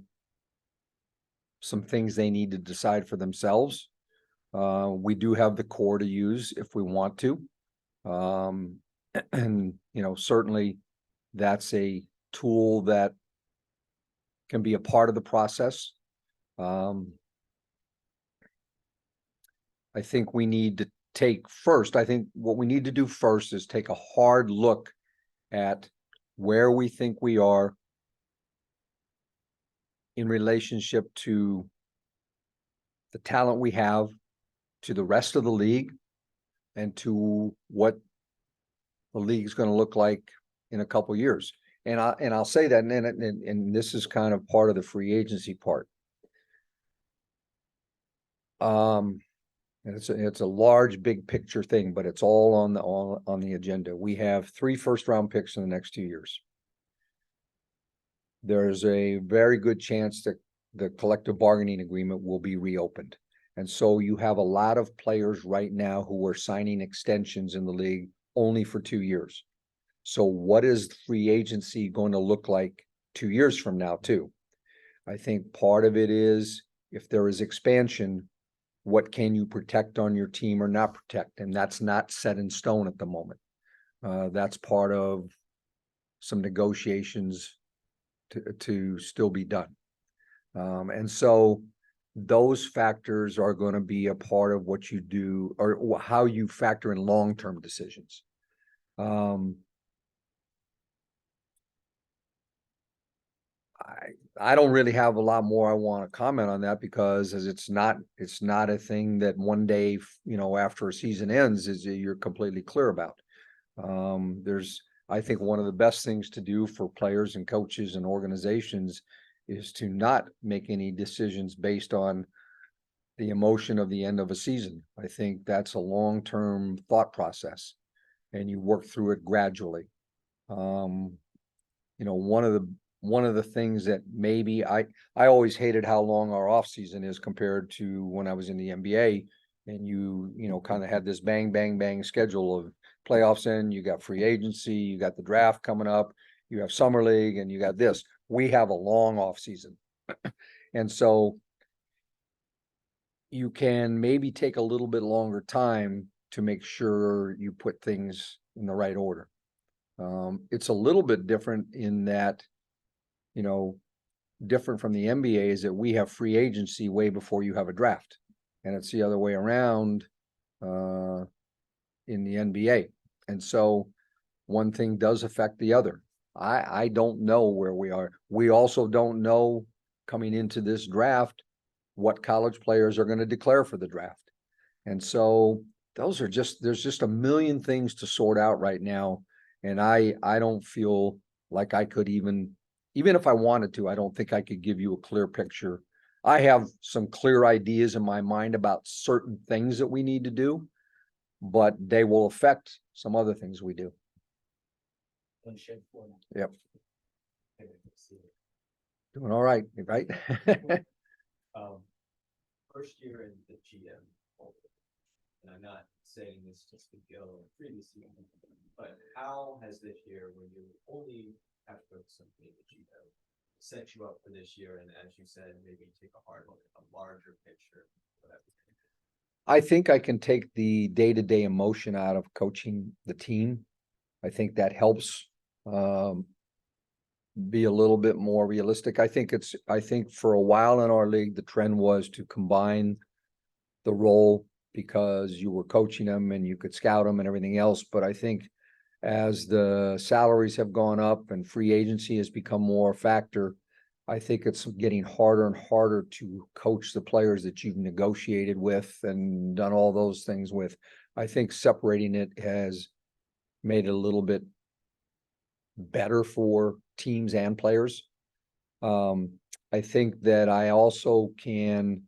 S7: some things they need to decide for themselves. We do have the core to use if we want to. And, certainly that's a tool that can be a part of the process. I think we need to I think what we need to do first is take a hard look at where we think we are in relationship to the talent we have, to the rest of the league, and to what the league is going to look like in a couple of years. And I'll say that, and this is kind of part of the free agency part. And it's a large, big picture thing, but it's all on the agenda. We have 3 first-round picks in the next 2 years. There's a very good chance that the collective bargaining agreement will be reopened. And so you have a lot of players right now who are signing extensions in the league only for 2 years. So what is free agency going to look like 2 years from now too? I think part of it is, if there is expansion, what can you protect on your team or not protect? And that's not set in stone at the moment. That's part of some negotiations to still be done. And so those factors are going to be a part of what you do, or how you factor in long-term decisions. I don't really have a lot more I want to comment on that, because as it's not a thing that one day, after a season ends, you're completely clear about. I think one of the best things to do for players and coaches and organizations is to not make any decisions based on the emotion of the end of a season. I think that's a long-term thought process, and you work through it gradually. One of the things that maybe I always hated how long our off season is compared to when I was in the NBA, and you kind of had this bang, bang, bang schedule of playoffs in, you got free agency, you got the draft coming up, you have summer league, and you got this. We have a long off season. And so you can maybe take a little bit longer time to make sure you put things in the right order. It's a little bit different in that, different from the NBA is that we have free agency way before you have a draft. And it's the other way around in the NBA. And so one thing does affect the other. I don't know where we are. We also don't know coming into this draft what college players are going to declare for the draft. And so those are there's just a million things to sort out right now. And I don't feel like I could even if I wanted to, I don't think I could give you a clear picture. I have some clear ideas in my mind about certain things that we need to do, but they will affect some other things we do. Yep. Doing all right, right?
S4: First year in the GM, and I'm not saying this just to go previous year, but how has this year, when you only have to focus on being the GM, set you up for this year? And as you said, maybe take a hard look at a larger picture.
S7: I think I can take the day-to-day emotion out of coaching the team. I think that helps be a little bit more realistic. I think for a while in our league, the trend was to combine the role because you were coaching them and you could scout them and everything else. But I think as the salaries have gone up and free agency has become more a factor, I think it's getting harder and harder to coach the players that you've negotiated with and done all those things with. I think separating it has made it a little bit better for teams and players. I think that I also can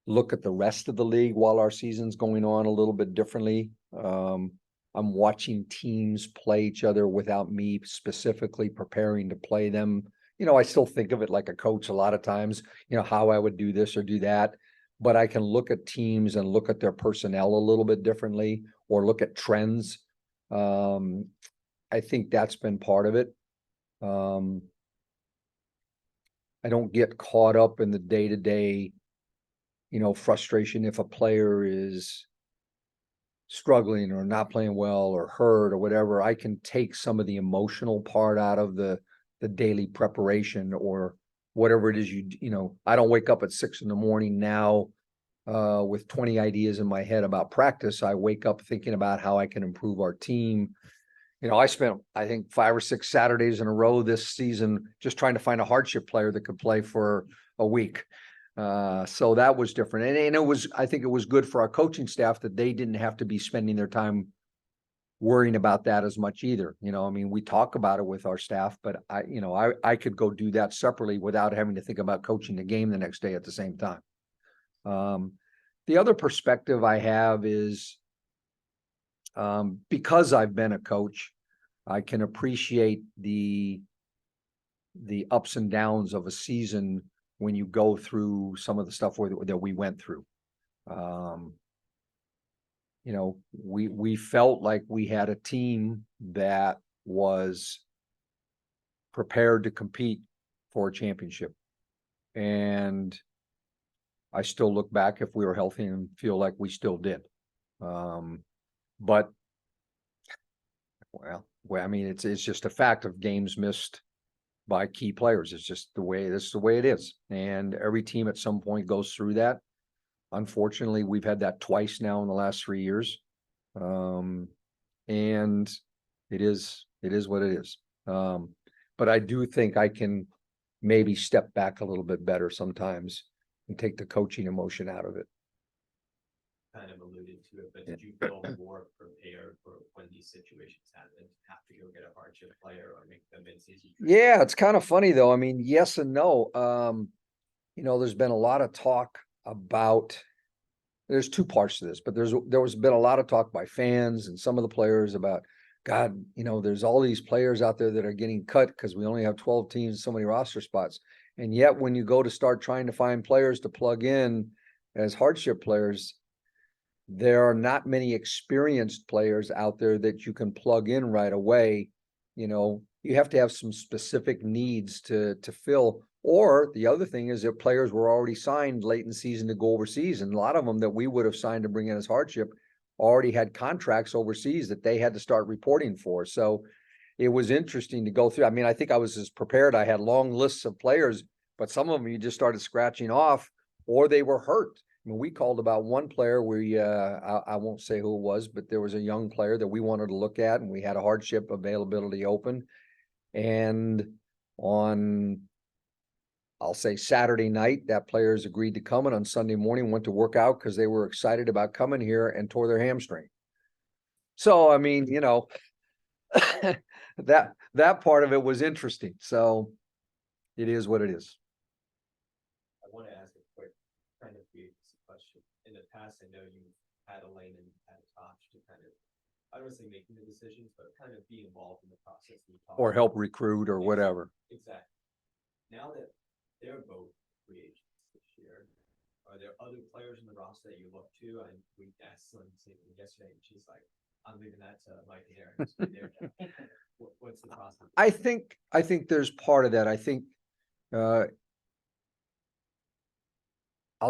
S7: look at the rest of the league while our season's going on a little bit differently. I'm watching teams play each other without me specifically preparing to play them. I still think of it like a coach a lot of times, how I would do this or do that, but I can look at teams and look at their personnel a little bit differently or look at trends. I think that's been part of it. I don't get caught up in the day-to-day, frustration if a player is struggling or not playing well or hurt or whatever. I can take some of the emotional part out of the daily preparation or whatever it is I don't wake up at 6 a.m. now with 20 ideas in my head about practice. I wake up thinking about how I can improve our team. I spent, I think, 5 or 6 Saturdays in a row this season just trying to find a hardship player that could play for a week. So that was different. And I think it was good for our coaching staff that they didn't have to be spending their time worrying about that as much either. We talk about it with our staff, but I could go do that separately without having to think about coaching the game the next day at the same time. The other perspective I have is, because I've been a coach, I can appreciate the ups and downs of a season when you go through some of the stuff that we went through. We felt like we had a team that was prepared to compete for a championship. And I still look back if we were healthy and feel like we still did. But it's just a fact of games missed by key players. It's just the way it is. And every team at some point goes through that. Unfortunately, we've had that twice now in the last 3 years. And it is what it is. But I do think I can maybe step back a little bit better sometimes and take the coaching emotion out of it.
S4: Kind of alluded to it, but did you feel more prepared for when these situations happen? Have to go get a hardship player or make them in-season?
S7: Yeah, it's kind of funny though. Yes and no. There's been a lot of talk about. There's 2 parts to this, but there was been a lot of talk by fans and some of the players about, God, there's all these players out there that are getting cut because we only have 12 teams and so many roster spots. And yet when you go to start trying to find players to plug in as hardship players, there are not many experienced players out there that you can plug in right away. You have to have some specific needs to fill. Or the other thing is that players were already signed late in the season to go overseas. And a lot of them that we would have signed to bring in as hardship already had contracts overseas that they had to start reporting for. So it was interesting to go through. I think I was as prepared. I had long lists of players, but some of them you just started scratching off or they were hurt. mean, we called about one player I won't say who it was, but there was a young player that we wanted to look at, and we had a hardship availability open. And on, I'll say Saturday night, that players agreed to come, and on Sunday morning went to work out because they were excited about coming here and tore their hamstring. So, I mean, that part of it was interesting. So it is what it is.
S4: I want to ask a quick kind of basic question. In the past, I know you had Elaine and had Tosh to kind of, I don't want to say making the decisions, but kind of be involved in the process.
S7: Or help recruit or whatever.
S4: Exactly. Now that they're both free agents this year, are there other players in the roster that you look to? And we asked Slim yesterday, and she's like, I'm leaving that to Mike and Aaron. What's the process?
S7: I think there's part of that. I think I'll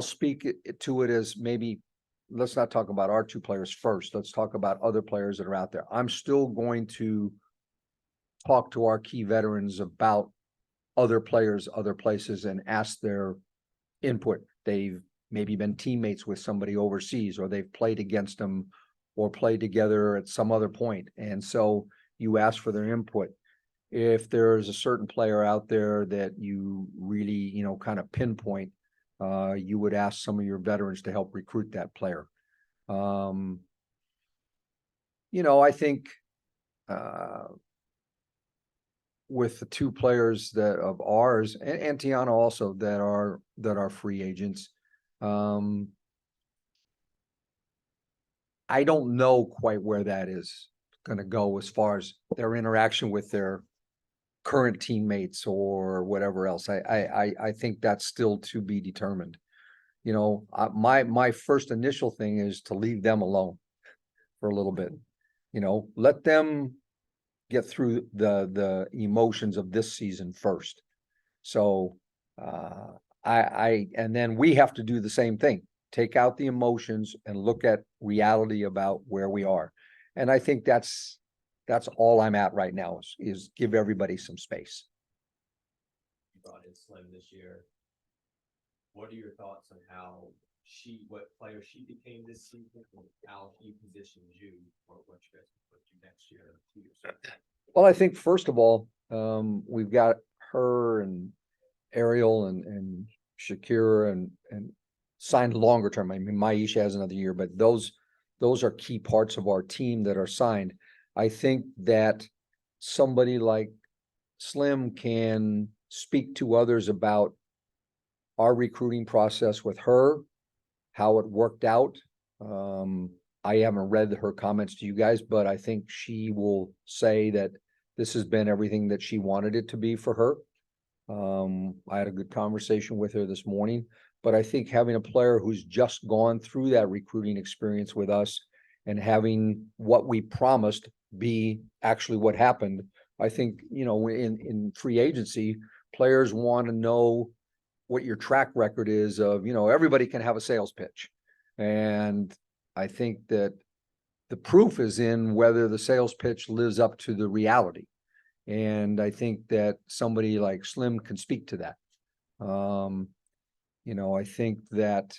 S7: speak to it as maybe, let's not talk about our two players first. Let's talk about other players that are out there. I'm still going to talk to our key veterans about other players, other places, and ask their input. They've maybe been teammates with somebody overseas, or they've played against them or played together at some other point. And so you ask for their input. If there's a certain player out there that you really, kind of pinpoint, you would ask some of your veterans to help recruit that player. I think with the two players that of ours and Tiana also that are free agents, I don't know quite where that is going to go as far as their interaction with their current teammates or whatever else. I think that's still to be determined. My first initial thing is to leave them alone for a little bit. Let them get through the emotions of this season first. So and then we have to do the same thing. Take out the emotions and look at reality about where we are. And I think that's all I'm at right now is give everybody some space.
S4: You brought in Slim this year. What are your thoughts on what player she became this season, and how he positions you for what you guys will do next year, 2 years?
S7: Well, I think first of all, we've got her and Ariel and Shakira and signed longer term. I mean, Maisha has another year, but those are key parts of our team that are signed. I think that somebody like Slim can speak to others about our recruiting process with her, how it worked out. I haven't read her comments to you guys, but I think she will say that this has been everything that she wanted it to be for her. I had a good conversation with her this morning, but I think having a player who's just gone through that recruiting experience with us and having what we promised be actually what happened, I think, in free agency, players want to know what your track record is of, everybody can have a sales pitch. And I think that the proof is in whether the sales pitch lives up to the reality. And I think that somebody like Slim can speak to that. I think that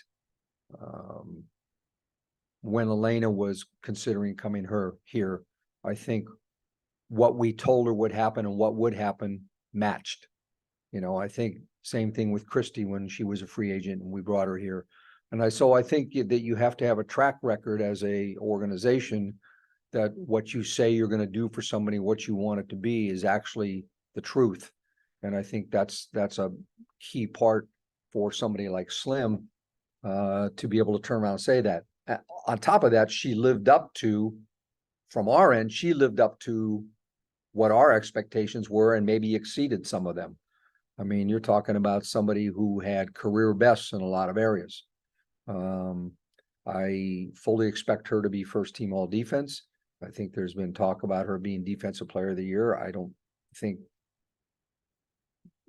S7: when Elena was considering coming here, I think what we told her would happen and what would happen matched. I think same thing with Christy when she was a free agent and we brought her here. And I think that you have to have a track record as a organization that what you say you're going to do for somebody, what you want it to be is actually the truth. And I think that's a key part for somebody like Slim to be able to turn around and say that. On top of that, from our end, she lived up to what our expectations were and maybe exceeded some of them. I mean, you're talking about somebody who had career bests in a lot of areas. I fully expect her to be first team all defense. I think there's been talk about her being defensive player of the year. I don't think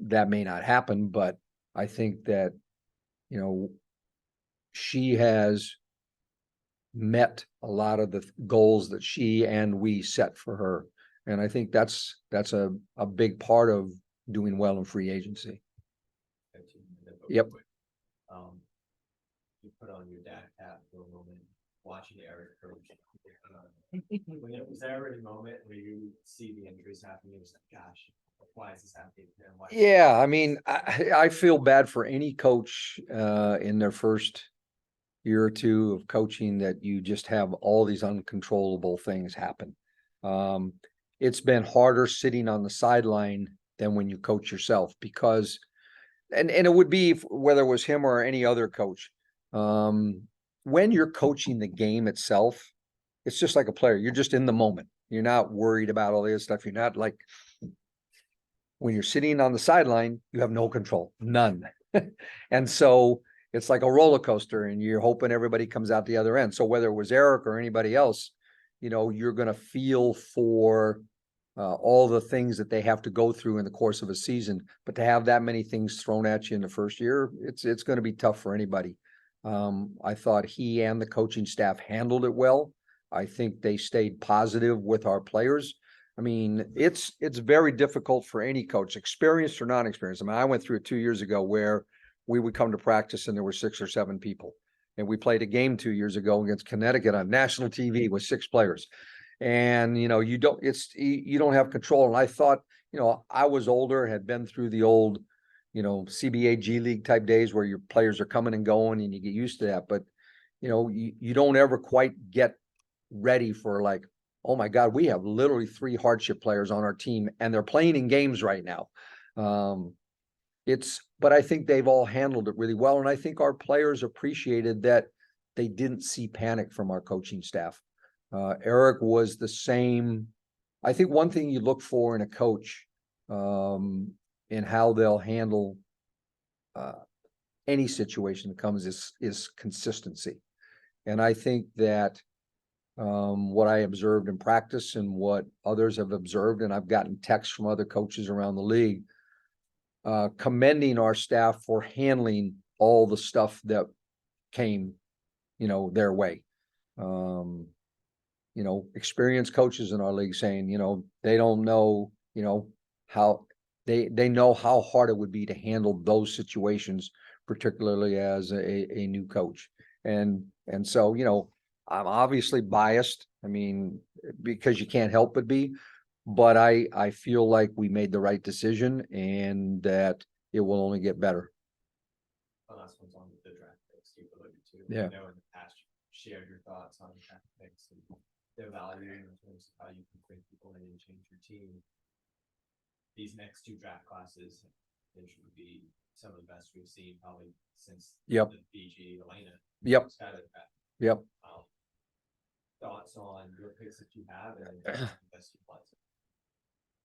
S7: that may not happen, but I think that, she has met a lot of the goals that she and we set for her. And I think that's a big part of doing well in free agency. Yep.
S4: You put on your dad hat for a moment, watching Eric coach. Was there ever a moment where you see the injuries happening, you're just like, gosh, why is this happening? And why-
S7: Yeah, I mean, I feel bad for any coach in their first year or two of coaching that you just have all these uncontrollable things happen. It's been harder sitting on the sideline than when you coach yourself because, and it would be whether it was him or any other coach. When you're coaching the game itself, it's just like a player. You're just in the moment. You're not worried about all this stuff. You're not like, when you're sitting on the sideline, you have no control, none. And so it's like a roller coaster and you're hoping everybody comes out the other end. So whether it was Eric or anybody else, you know, you're going to feel for all the things that they have to go through in the course of a season. But to have that many things thrown at you in the first year, it's going to be tough for anybody. I thought he and the coaching staff handled it well. I think they stayed positive with our players. I mean, it's very difficult for any coach, experienced or non-experienced. I mean, I went through it 2 years ago where we would come to practice and there were 6 or 7 people. And we played a game 2 years ago against Connecticut on national TV with 6 players. And, you know, you don't have control. And I thought, you know, I was older, had been through the old, you know, CBA G League type days where your players are coming and going and you get used to that. But, you know, you don't ever quite get ready for like, oh my God, we have literally 3 hardship players on our team and they're playing in games right now. But I think they've all handled it really well. And I think our players appreciated that they didn't see panic from our coaching staff. Eric was the same. I think one thing you look for in a coach, in how they'll handle any situation that comes is consistency. And I think that what I observed in practice and what others have observed, and I've gotten texts from other coaches around the league, commending our staff for handling all the stuff that came, you know, their way. You know, experienced coaches in our league saying, you know, they don't know, you know, how they know how hard it would be to handle those situations, particularly as a new coach. And so, you know, I'm obviously biased. I mean, because you can't help but be, but I feel like we made the right decision and that it will only get better.
S4: The last one's on the draft picks you alluded to.
S7: Yeah.
S4: I know in the past you shared your thoughts on draft picks and their value in terms of how you can bring people in and change your team. These next 2 draft classes, they should be some of the best we've seen probably since
S7: Yep.
S4: the BG Elena.
S7: Yep. Yep.
S4: Thoughts on your picks that you have and the best you want.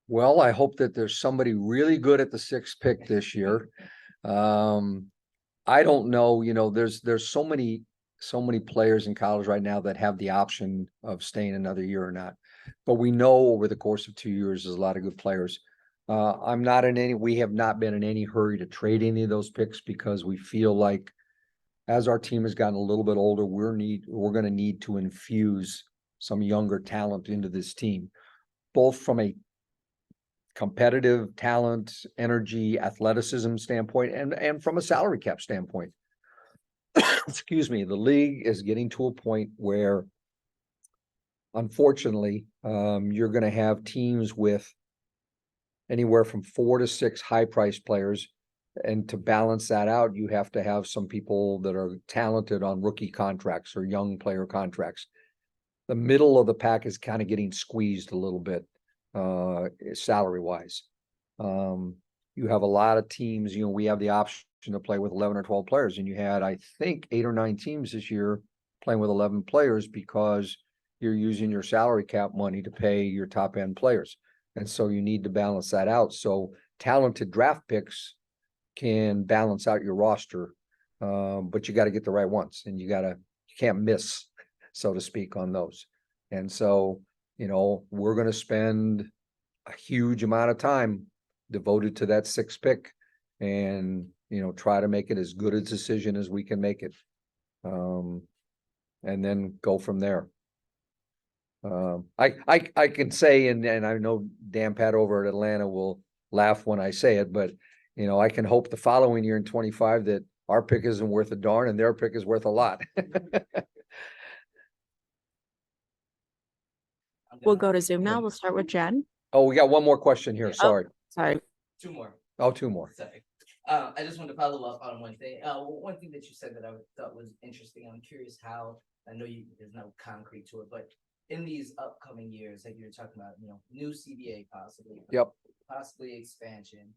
S7: Well, I hope that there's somebody really good at the 6th pick this year. I don't know, you know, there's so many players in college right now that have the option of staying another year or not. But we know over the course of 2 years, there's a lot of good players. We have not been in any hurry to trade any of those picks because we feel like as our team has gotten a little bit older, we're going to need to infuse some younger talent into this team, both from a competitive talent, energy, athleticism standpoint, and from a salary cap standpoint. Excuse me, the league is getting to a point where, unfortunately, you're going to have teams with anywhere from 4 to 6 high-priced players. And to balance that out, you have to have some people that are talented on rookie contracts or young player contracts. The middle of the pack is kind of getting squeezed a little bit, salary-wise. You have a lot of teams, you know, we have the option to play with 11 or 12 players, and you had, I think, 8 or 9 teams this year playing with 11 players because you're using your salary cap money to pay your top end players. And so you need to balance that out. So talented draft picks can balance out your roster, but you got to get the right ones, and you can't miss, so to speak, on those. And so, you know, we're going to spend a huge amount of time devoted to that 6th pick and, you know, try to make it as good a decision as we can make it. And then go from there. I can say, and I know Dan Pat over at Atlanta will laugh when I say it, but, you know, I can hope the following year in 25 that our pick isn't worth a darn and their pick is worth a lot.
S1: We'll go to Zoom now. We'll start with Jen.
S7: Oh, we got one more question here.
S2: Yeah.
S7: Sorry.
S1: Sorry.
S2: Two more.
S7: Oh, two more.
S2: Sorry. I just wanted to follow up on one thing. One thing that you said that I thought was interesting. I'm curious how, I know there's no concrete to it, but in these upcoming years, like you were talking about, new CBA possibly.
S7: Yep.
S2: Possibly expansion,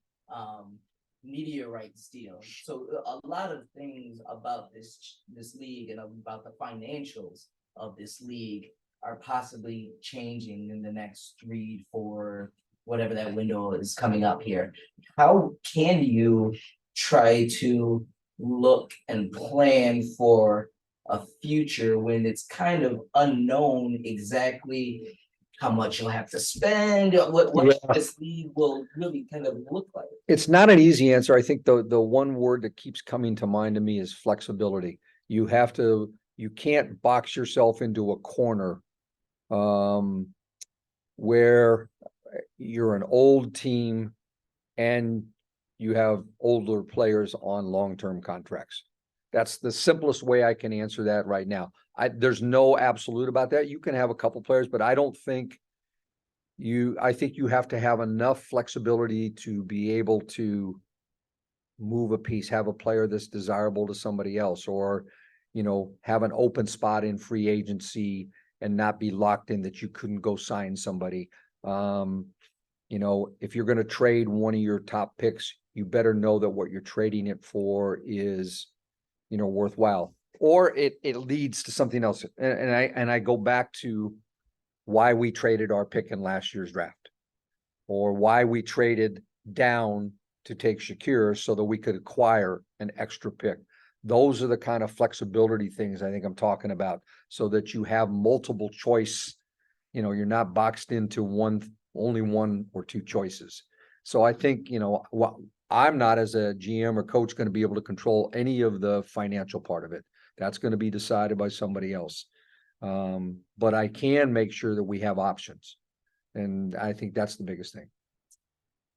S2: media rights deal. So a lot of things about this league and about the financials of this league are possibly changing in the next 3, 4, whatever that window is coming up here. How can you try to look and plan for a future when it's kind of unknown exactly how much you'll have to spend, what this league will really kind of look like?
S7: It's not an easy answer. I think the one word that keeps coming to mind to me is flexibility. You can't box yourself into a corner where you're an old team and you have older players on long-term contracts. That's the simplest way I can answer that right now. There's no absolute about that. You can have a couple players, but I think you have to have enough flexibility to be able to move a piece, have a player that's desirable to somebody else, or, have an open spot in free agency and not be locked in that you couldn't go sign somebody. If you're going to trade one of your top picks, you better know that what you're trading it for is, worthwhile, or it leads to something else. And I go back to why we traded our pick in last year's draft, or why we traded down to take Shakir so that we could acquire an extra pick. Those are the kind of flexibility things I think I'm talking about, so that you have multiple choice. You're not boxed into only one or two choices. So I think, I'm not, as a GM or coach, going to be able to control any of the financial part of it. That's going to be decided by somebody else. But I can make sure that we have options. And I think that's the biggest thing.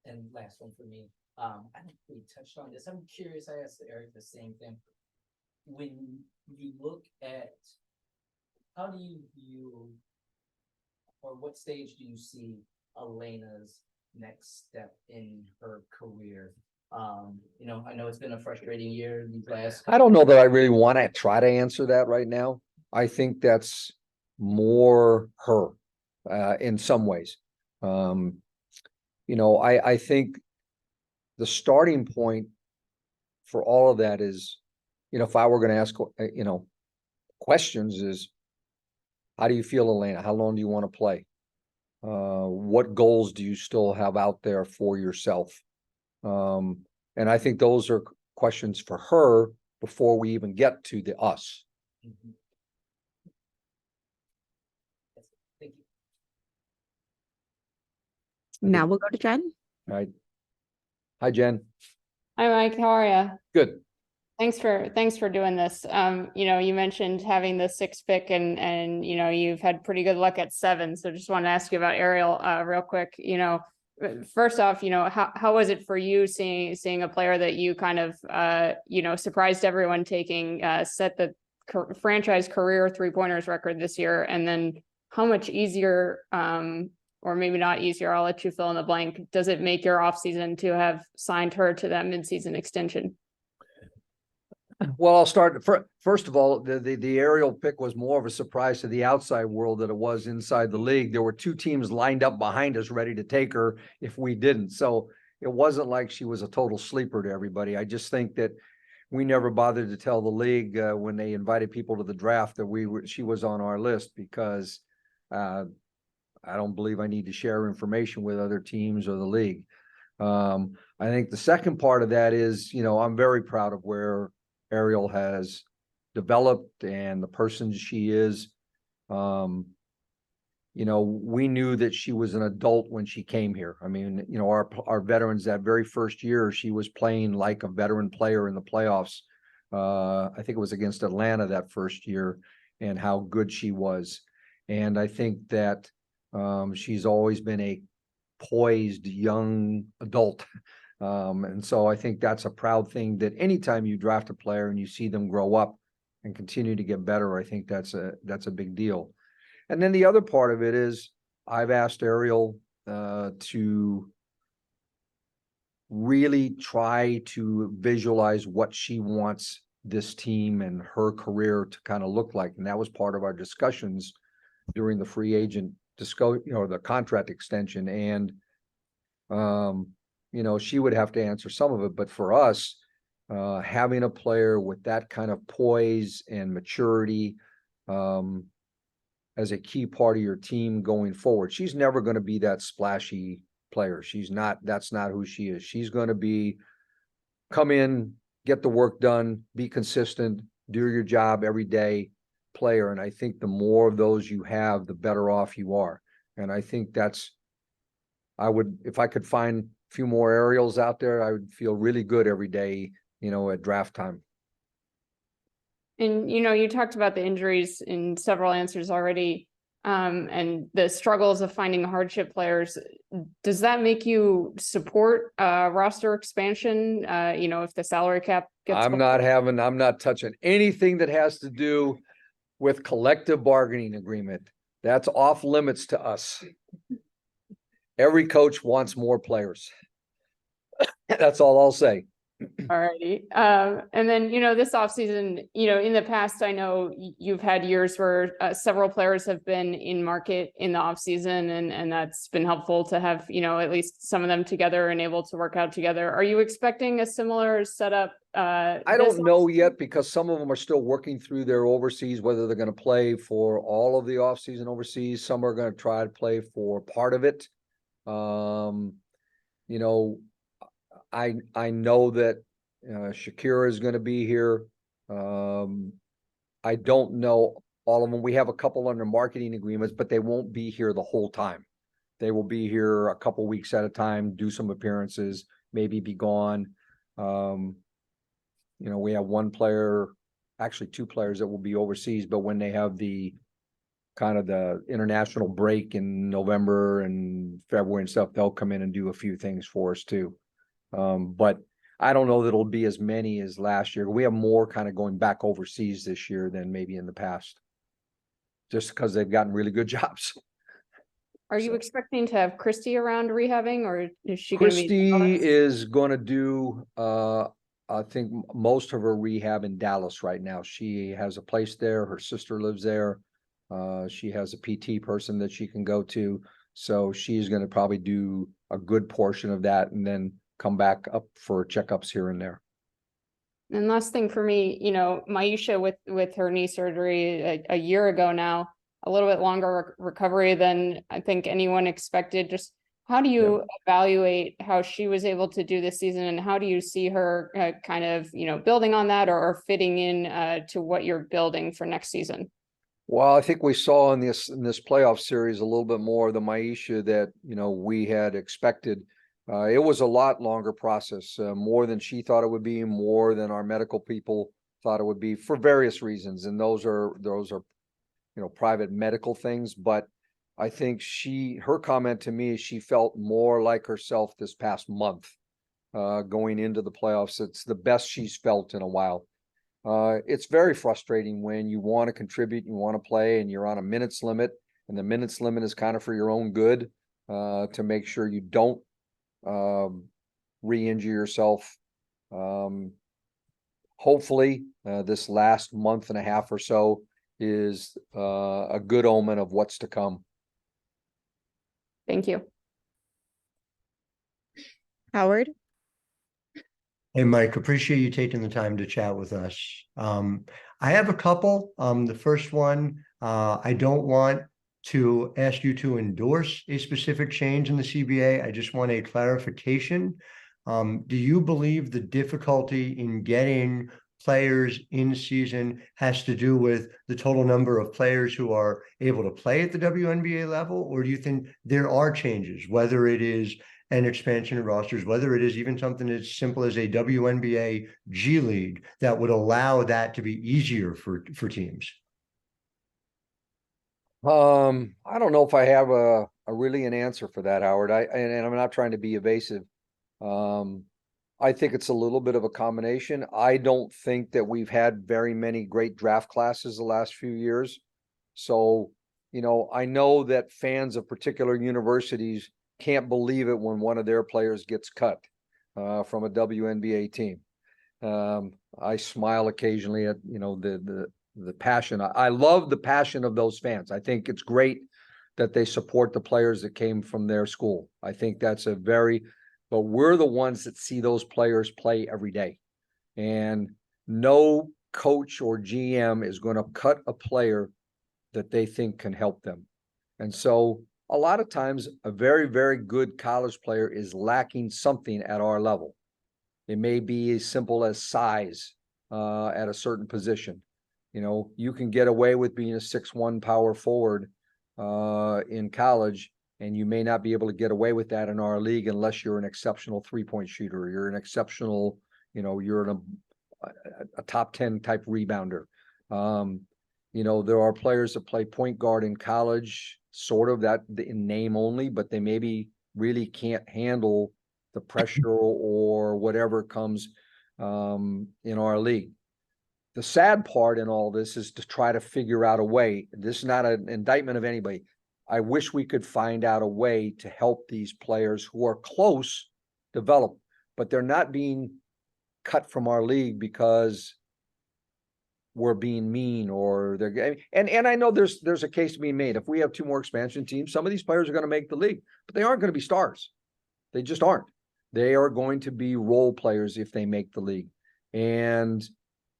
S2: And last one for me. I think we touched on this. I'm curious. I asked Eric the same thing. When you look at, how do you view, or what stage do you see Elena's next step in her career? I know it's been a frustrating year these last.
S7: I don't know that I really want to try to answer that right now. I think that's more her in some ways. I think the starting point for all of that is, if I were going to ask, questions, is how do you feel, Elena? How long do you want to play? What goals do you still have out there for yourself? And I think those are questions for her before we even get to the us.
S2: Mhm. Thank you.
S1: Now we'll go to Jen.
S7: All right. Hi, Jen.
S5: Hi, Mike. How are you?
S7: Good.
S5: Thanks for doing this. You mentioned having the 6th pick and you've had pretty good luck at 7. So just want to ask you about Ariel real quick. First off, how was it for you seeing a player that you kind of surprised everyone taking, set the franchise career 3-pointers record this year, and then how much easier or maybe not easier, I'll let you fill in the blank, does it make your offseason to have signed her to that midseason extension?
S7: Well, I'll start first of all, the Ariel pick was more of a surprise to the outside world than it was inside the league. There were 2 teams lined up behind us ready to take her if we didn't. So it wasn't like she was a total sleeper to everybody. I just think that we never bothered to tell the league when they invited people to the draft that she was on our list, because I don't believe I need to share information with other teams or the league. I think the second part of that is, I'm very proud of where Ariel has developed and the person she is. We knew that she was an adult when she came here. I mean, our veterans, that very first year, she was playing like a veteran player in the playoffs. I think it was against Atlanta that first year, and how good she was. And I think that she's always been a poised young adult And so I think that's a proud thing that anytime you draft a player and you see them grow up and continue to get better, I think that's a big deal. And then the other part of it is I've asked Ariel to really try to visualize what she wants this team and her career to kind of look like. And that was part of our discussions during the free agent the contract extension. And, she would have to answer some of it, but for us, having a player with that kind of poise and maturity, as a key part of your team going forward, she's never going to be that splashy player. That's not who she is. She's going to come in, get the work done, be consistent, do your job every day player. And I think the more of those you have, the better off you are. And I think if I could find a few more Ariels out there, I would feel really good every day, at draft time.
S5: And, you talked about the injuries in several answers already, and the struggles of finding hardship players. Does that make you support roster expansion? If the salary cap gets.
S7: I'm not touching anything that has to do with collective bargaining agreement. That's off limits to us. Every coach wants more players. That's all I'll say.
S5: Alrighty. And then, this offseason, in the past, I know you've had years where several players have been in market in the offseason, and that's been helpful to have, at least some of them together and able to work out together. Are you expecting a similar setup?
S7: I don't know yet, because some of them are still working through their overseas, whether they're going to play for all of the offseason overseas. Some are going to try to play for part of it. I know that Shakira is going to be here. I don't know all of them. We have a couple under marketing agreements, but they won't be here the whole time. They will be here a couple weeks at a time, do some appearances, maybe be gone. We have one player, actually two players that will be overseas, but when they have the kind of the international break in November and February and stuff, they'll come in and do a few things for us too. But I don't know that it'll be as many as last year. We have more kind of going back overseas this year than maybe in the past, just because they've gotten really good jobs.
S5: Are you expecting to have Christy around rehabbing, or is she
S7: Christy is going to do, I think, most of her rehab in Dallas right now. She has a place there. Her sister lives there. She has a PT person that she can go to. So she's going to probably do a good portion of that and then come back up for checkups here and there.
S5: And last thing for me, Maisha with her knee surgery a year ago now, a little bit longer recovery than I think anyone expected. Just how do you evaluate how she was able to do this season, and how do you see her kind of, building on that or fitting in to what you're building for next season?
S7: Well, I think we saw in this playoff series a little bit more of the Maisha that, we had expected. It was a lot longer process, more than she thought it would be, more than our medical people thought it would be, for various reasons. And those are, private medical things. But I think her comment to me is she felt more like herself this past month, going into the playoffs. It's the best she's felt in a while. It's very frustrating when you want to contribute, you want to play, and you're on a minutes limit, and the minutes limit is kind of for your own good, to make sure you don't re-injure yourself. Hopefully, this last month and a half or so is a good omen of what's to come.
S5: Thank you.
S1: Howard?
S6: Hey, Mike, appreciate you taking the time to chat with us. I have a couple. The first one, I don't want to ask you to endorse a specific change in the CBA. I just want a clarification. Do you believe the difficulty in getting players in season has to do with the total number of players who are able to play at the WNBA level? Or do you think there are changes, whether it is an expansion of rosters, whether it is even something as simple as a WNBA G League that would allow that to be easier for teams?
S7: I don't know if I have a really an answer for that, Howard. And I'm not trying to be evasive. I think it's a little bit of a combination. I don't think that we've had very many great draft classes the last few years. So, I know that fans of particular universities can't believe it when one of their players gets cut from a WNBA team. I smile occasionally at, the passion. I love the passion of those fans. I think it's great that they support the players that came from their school. I think that's but we're the ones that see those players play every day. And no coach or GM is going to cut a player that they think can help them. And so a lot of times a very, very good college player is lacking something at our level. It may be as simple as size at a certain position. You can get away with being a 6'1" power forward in college, and you may not be able to get away with that in our league unless you're an exceptional 3-point shooter. You're an exceptional, you're a top 10 type rebounder. There are players that play point guard in college, sort of that in name only, but they maybe really can't handle the pressure or whatever comes in our league. The sad part in all this is to try to figure out a way. This is not an indictment of anybody. I wish we could find out a way to help these players who are close develop, but they're not being cut from our league because we're being mean or and I know there's a case being made. If we have 2 more expansion teams, some of these players are going to make the league, but they aren't going to be stars. They just aren't. They are going to be role players if they make the league. And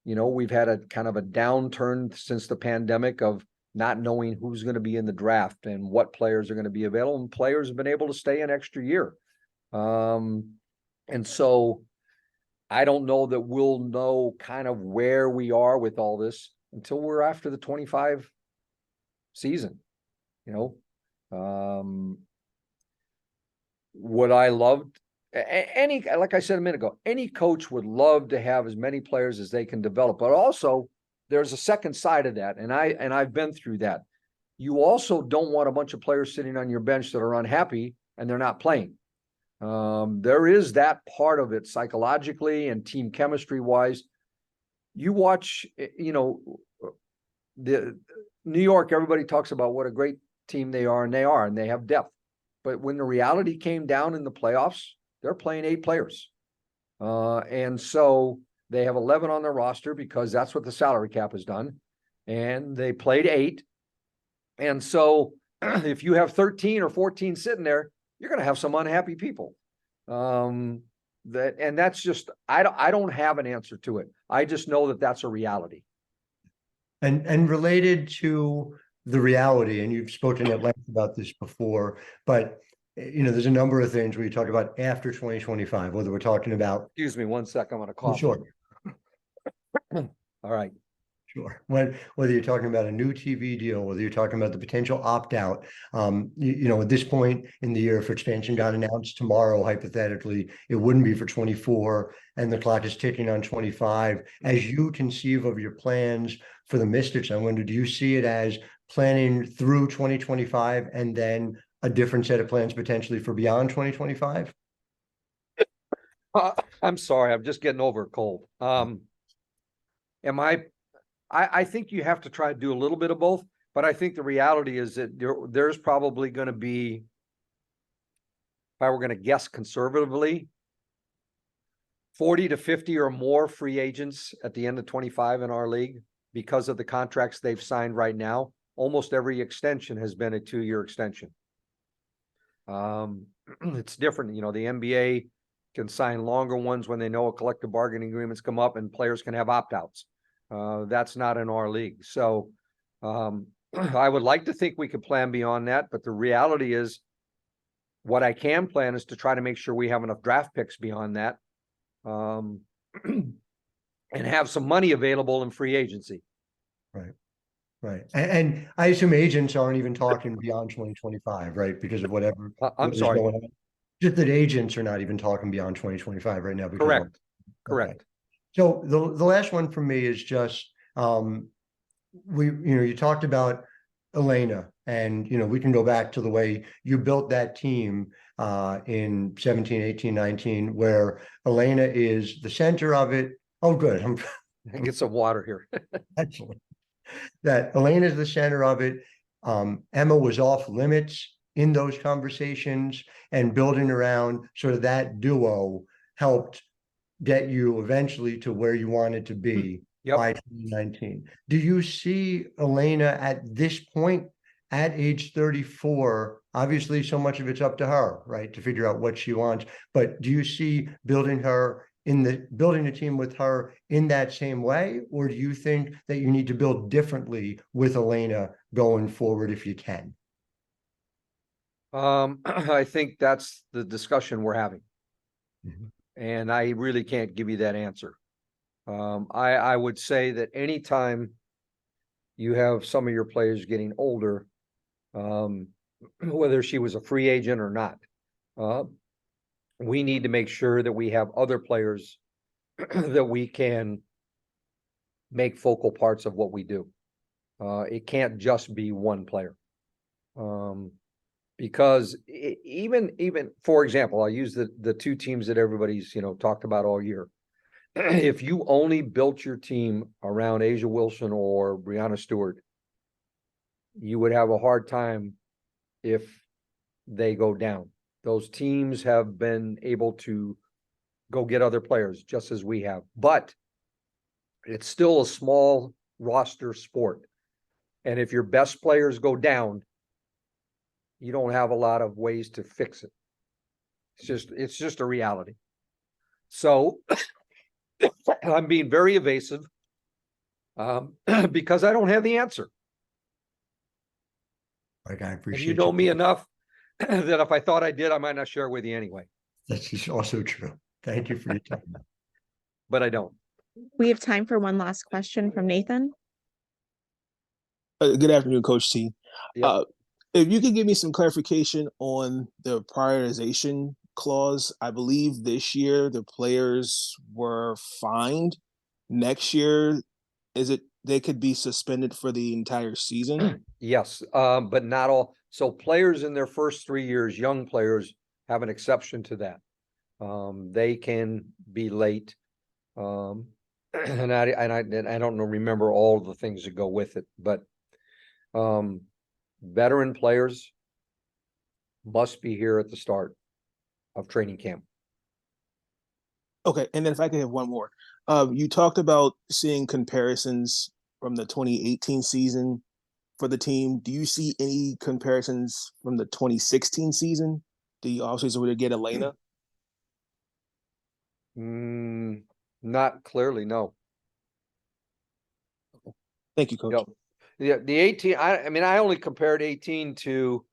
S7: we've had a kind of a downturn since the pandemic of not knowing who's going to be in the draft and what players are going to be available, and players have been able to stay an extra year. And so I don't know that we'll know kind of where we are with all this until we're after the 25 season. Would I love like I said a minute ago, any coach would love to have as many players as they can develop, but also there's a second side of that. And I've been through that. You also don't want a bunch of players sitting on your bench that are unhappy and they're not playing. There is that part of it psychologically and team chemistry wise. You watch, the New York, everybody talks about what a great team they are, and they have depth. But when the reality came down in the playoffs, they're playing 8 players. And so they have 11 on their roster because that's what the salary cap has done. And they played 8. And so if you have 13 or 14 sitting there, you're going to have some unhappy people. That's just, I don't have an answer to it. I just know that that's a reality.
S6: And related to the reality, and you've spoken at length about this before, but there's a number of things where you talk about after 2025, whether we're talking about.
S7: Excuse me 1 second, I'm going to cough.
S6: Sure.
S7: All right.
S6: Sure. Whether you're talking about a new TV deal, whether you're talking about the potential opt-out, at this point in the year, if expansion got announced tomorrow, hypothetically, it wouldn't be for 24, and the clock is ticking on 25. As you conceive of your plans for the Mystics, I wonder, do you see it as planning through 2025 and then a different set of plans potentially for beyond 2025?
S7: I'm sorry, I'm just getting over a cold. I think you have to try to do a little bit of both, but I think the reality is that there's probably going to be, if I were going to guess conservatively, 40 to 50 or more free agents at the end of 25 in our league because of the contracts they've signed right now. Almost every extension has been a 2-year extension. It's different. The NBA can sign longer ones when they know a collective bargaining agreements come up and players can have opt-outs. That's not in our league. So I would like to think we could plan beyond that, but the reality is what I can plan is to try to make sure we have enough draft picks beyond that, and have some money available in free agency.
S6: Right. Right. And I assume agents aren't even talking beyond 2025, right? Because of whatever.
S7: I'm sorry.
S6: Going on. Just that agents are not even talking beyond 2025 right now.
S7: Correct.
S6: Okay. So the last one for me is just, you talked about Elena And, we can go back to the way you built that team in 17, 18, 19, where Elena is the center of it. Oh, good.
S7: Get some water here.
S6: Excellent. That Elena is the center of it. Emma was off limits in those conversations, and building around sort of that duo helped get you eventually to where you wanted to be by 2019. Do you see Elena at this point, at age 34? Obviously, so much of it's up to her, right, to figure out what she wants. But do you see building a team with her in that same way? Or do you think that you need to build differently with Elena going forward if you can?
S7: I think that's the discussion we're having.
S6: Mhm.
S7: And I really can't give you that answer. I would say that anytime you have some of your players getting older, whether she was a free agent or not, we need to make sure that we have other players that we can make focal parts of what we do. It can't just be one player. Because even for example, I'll use the two teams that everybody's talked about all year. If you only built your team around Asia Wilson or Brianna Stewart, you would have a hard time if they go down. Those teams have been able to go get other players just as we have, but it's still a small roster sport. And if your best players go down, you don't have a lot of ways to fix it. It's just a reality. So I'm being very evasive because I don't have the answer.
S6: Like, I
S7: And
S6: appreciate
S7: you know me enough that if I thought I did, I might not share it with you anyway,
S6: That's also true. Thank you for your time.
S7: but I don't.
S1: We have time for one last question from Nathan.
S8: Good afternoon, Coach T.
S7: Yep.
S8: If you could give me some clarification on the prioritization clause, I believe this year the players were fined. Next year, is it they could be suspended for the entire season?
S7: Yes, but not all. So players in their first 3 years, young players, have an exception to that. They can be late. And I don't know, remember all the things that go with it, but veteran players must be here at the start of training camp.
S8: Okay, and then if I could have one more. You talked about seeing comparisons from the 2018 season for the team. Do you see any comparisons from the 2016 season? Do you also would get Elena?
S7: Not clearly, no.
S8: Thank you, Coach.
S7: Yep. Yeah, the 18, I mean, I only compared 18 to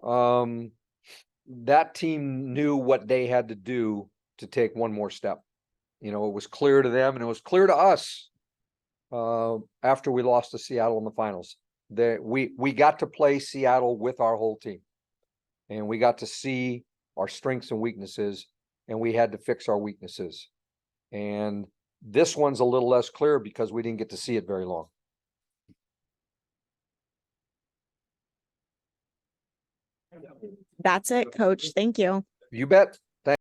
S7: that team knew what they had to do to take one more step. It was clear to them and it was clear to us after we lost to Seattle in the finals. That we got to play Seattle with our whole team. And we got to see our strengths and weaknesses, and we had to fix our weaknesses. And this one's a little less clear because we didn't get to see it very long.
S1: That's it, Coach. Thank you.
S7: You bet.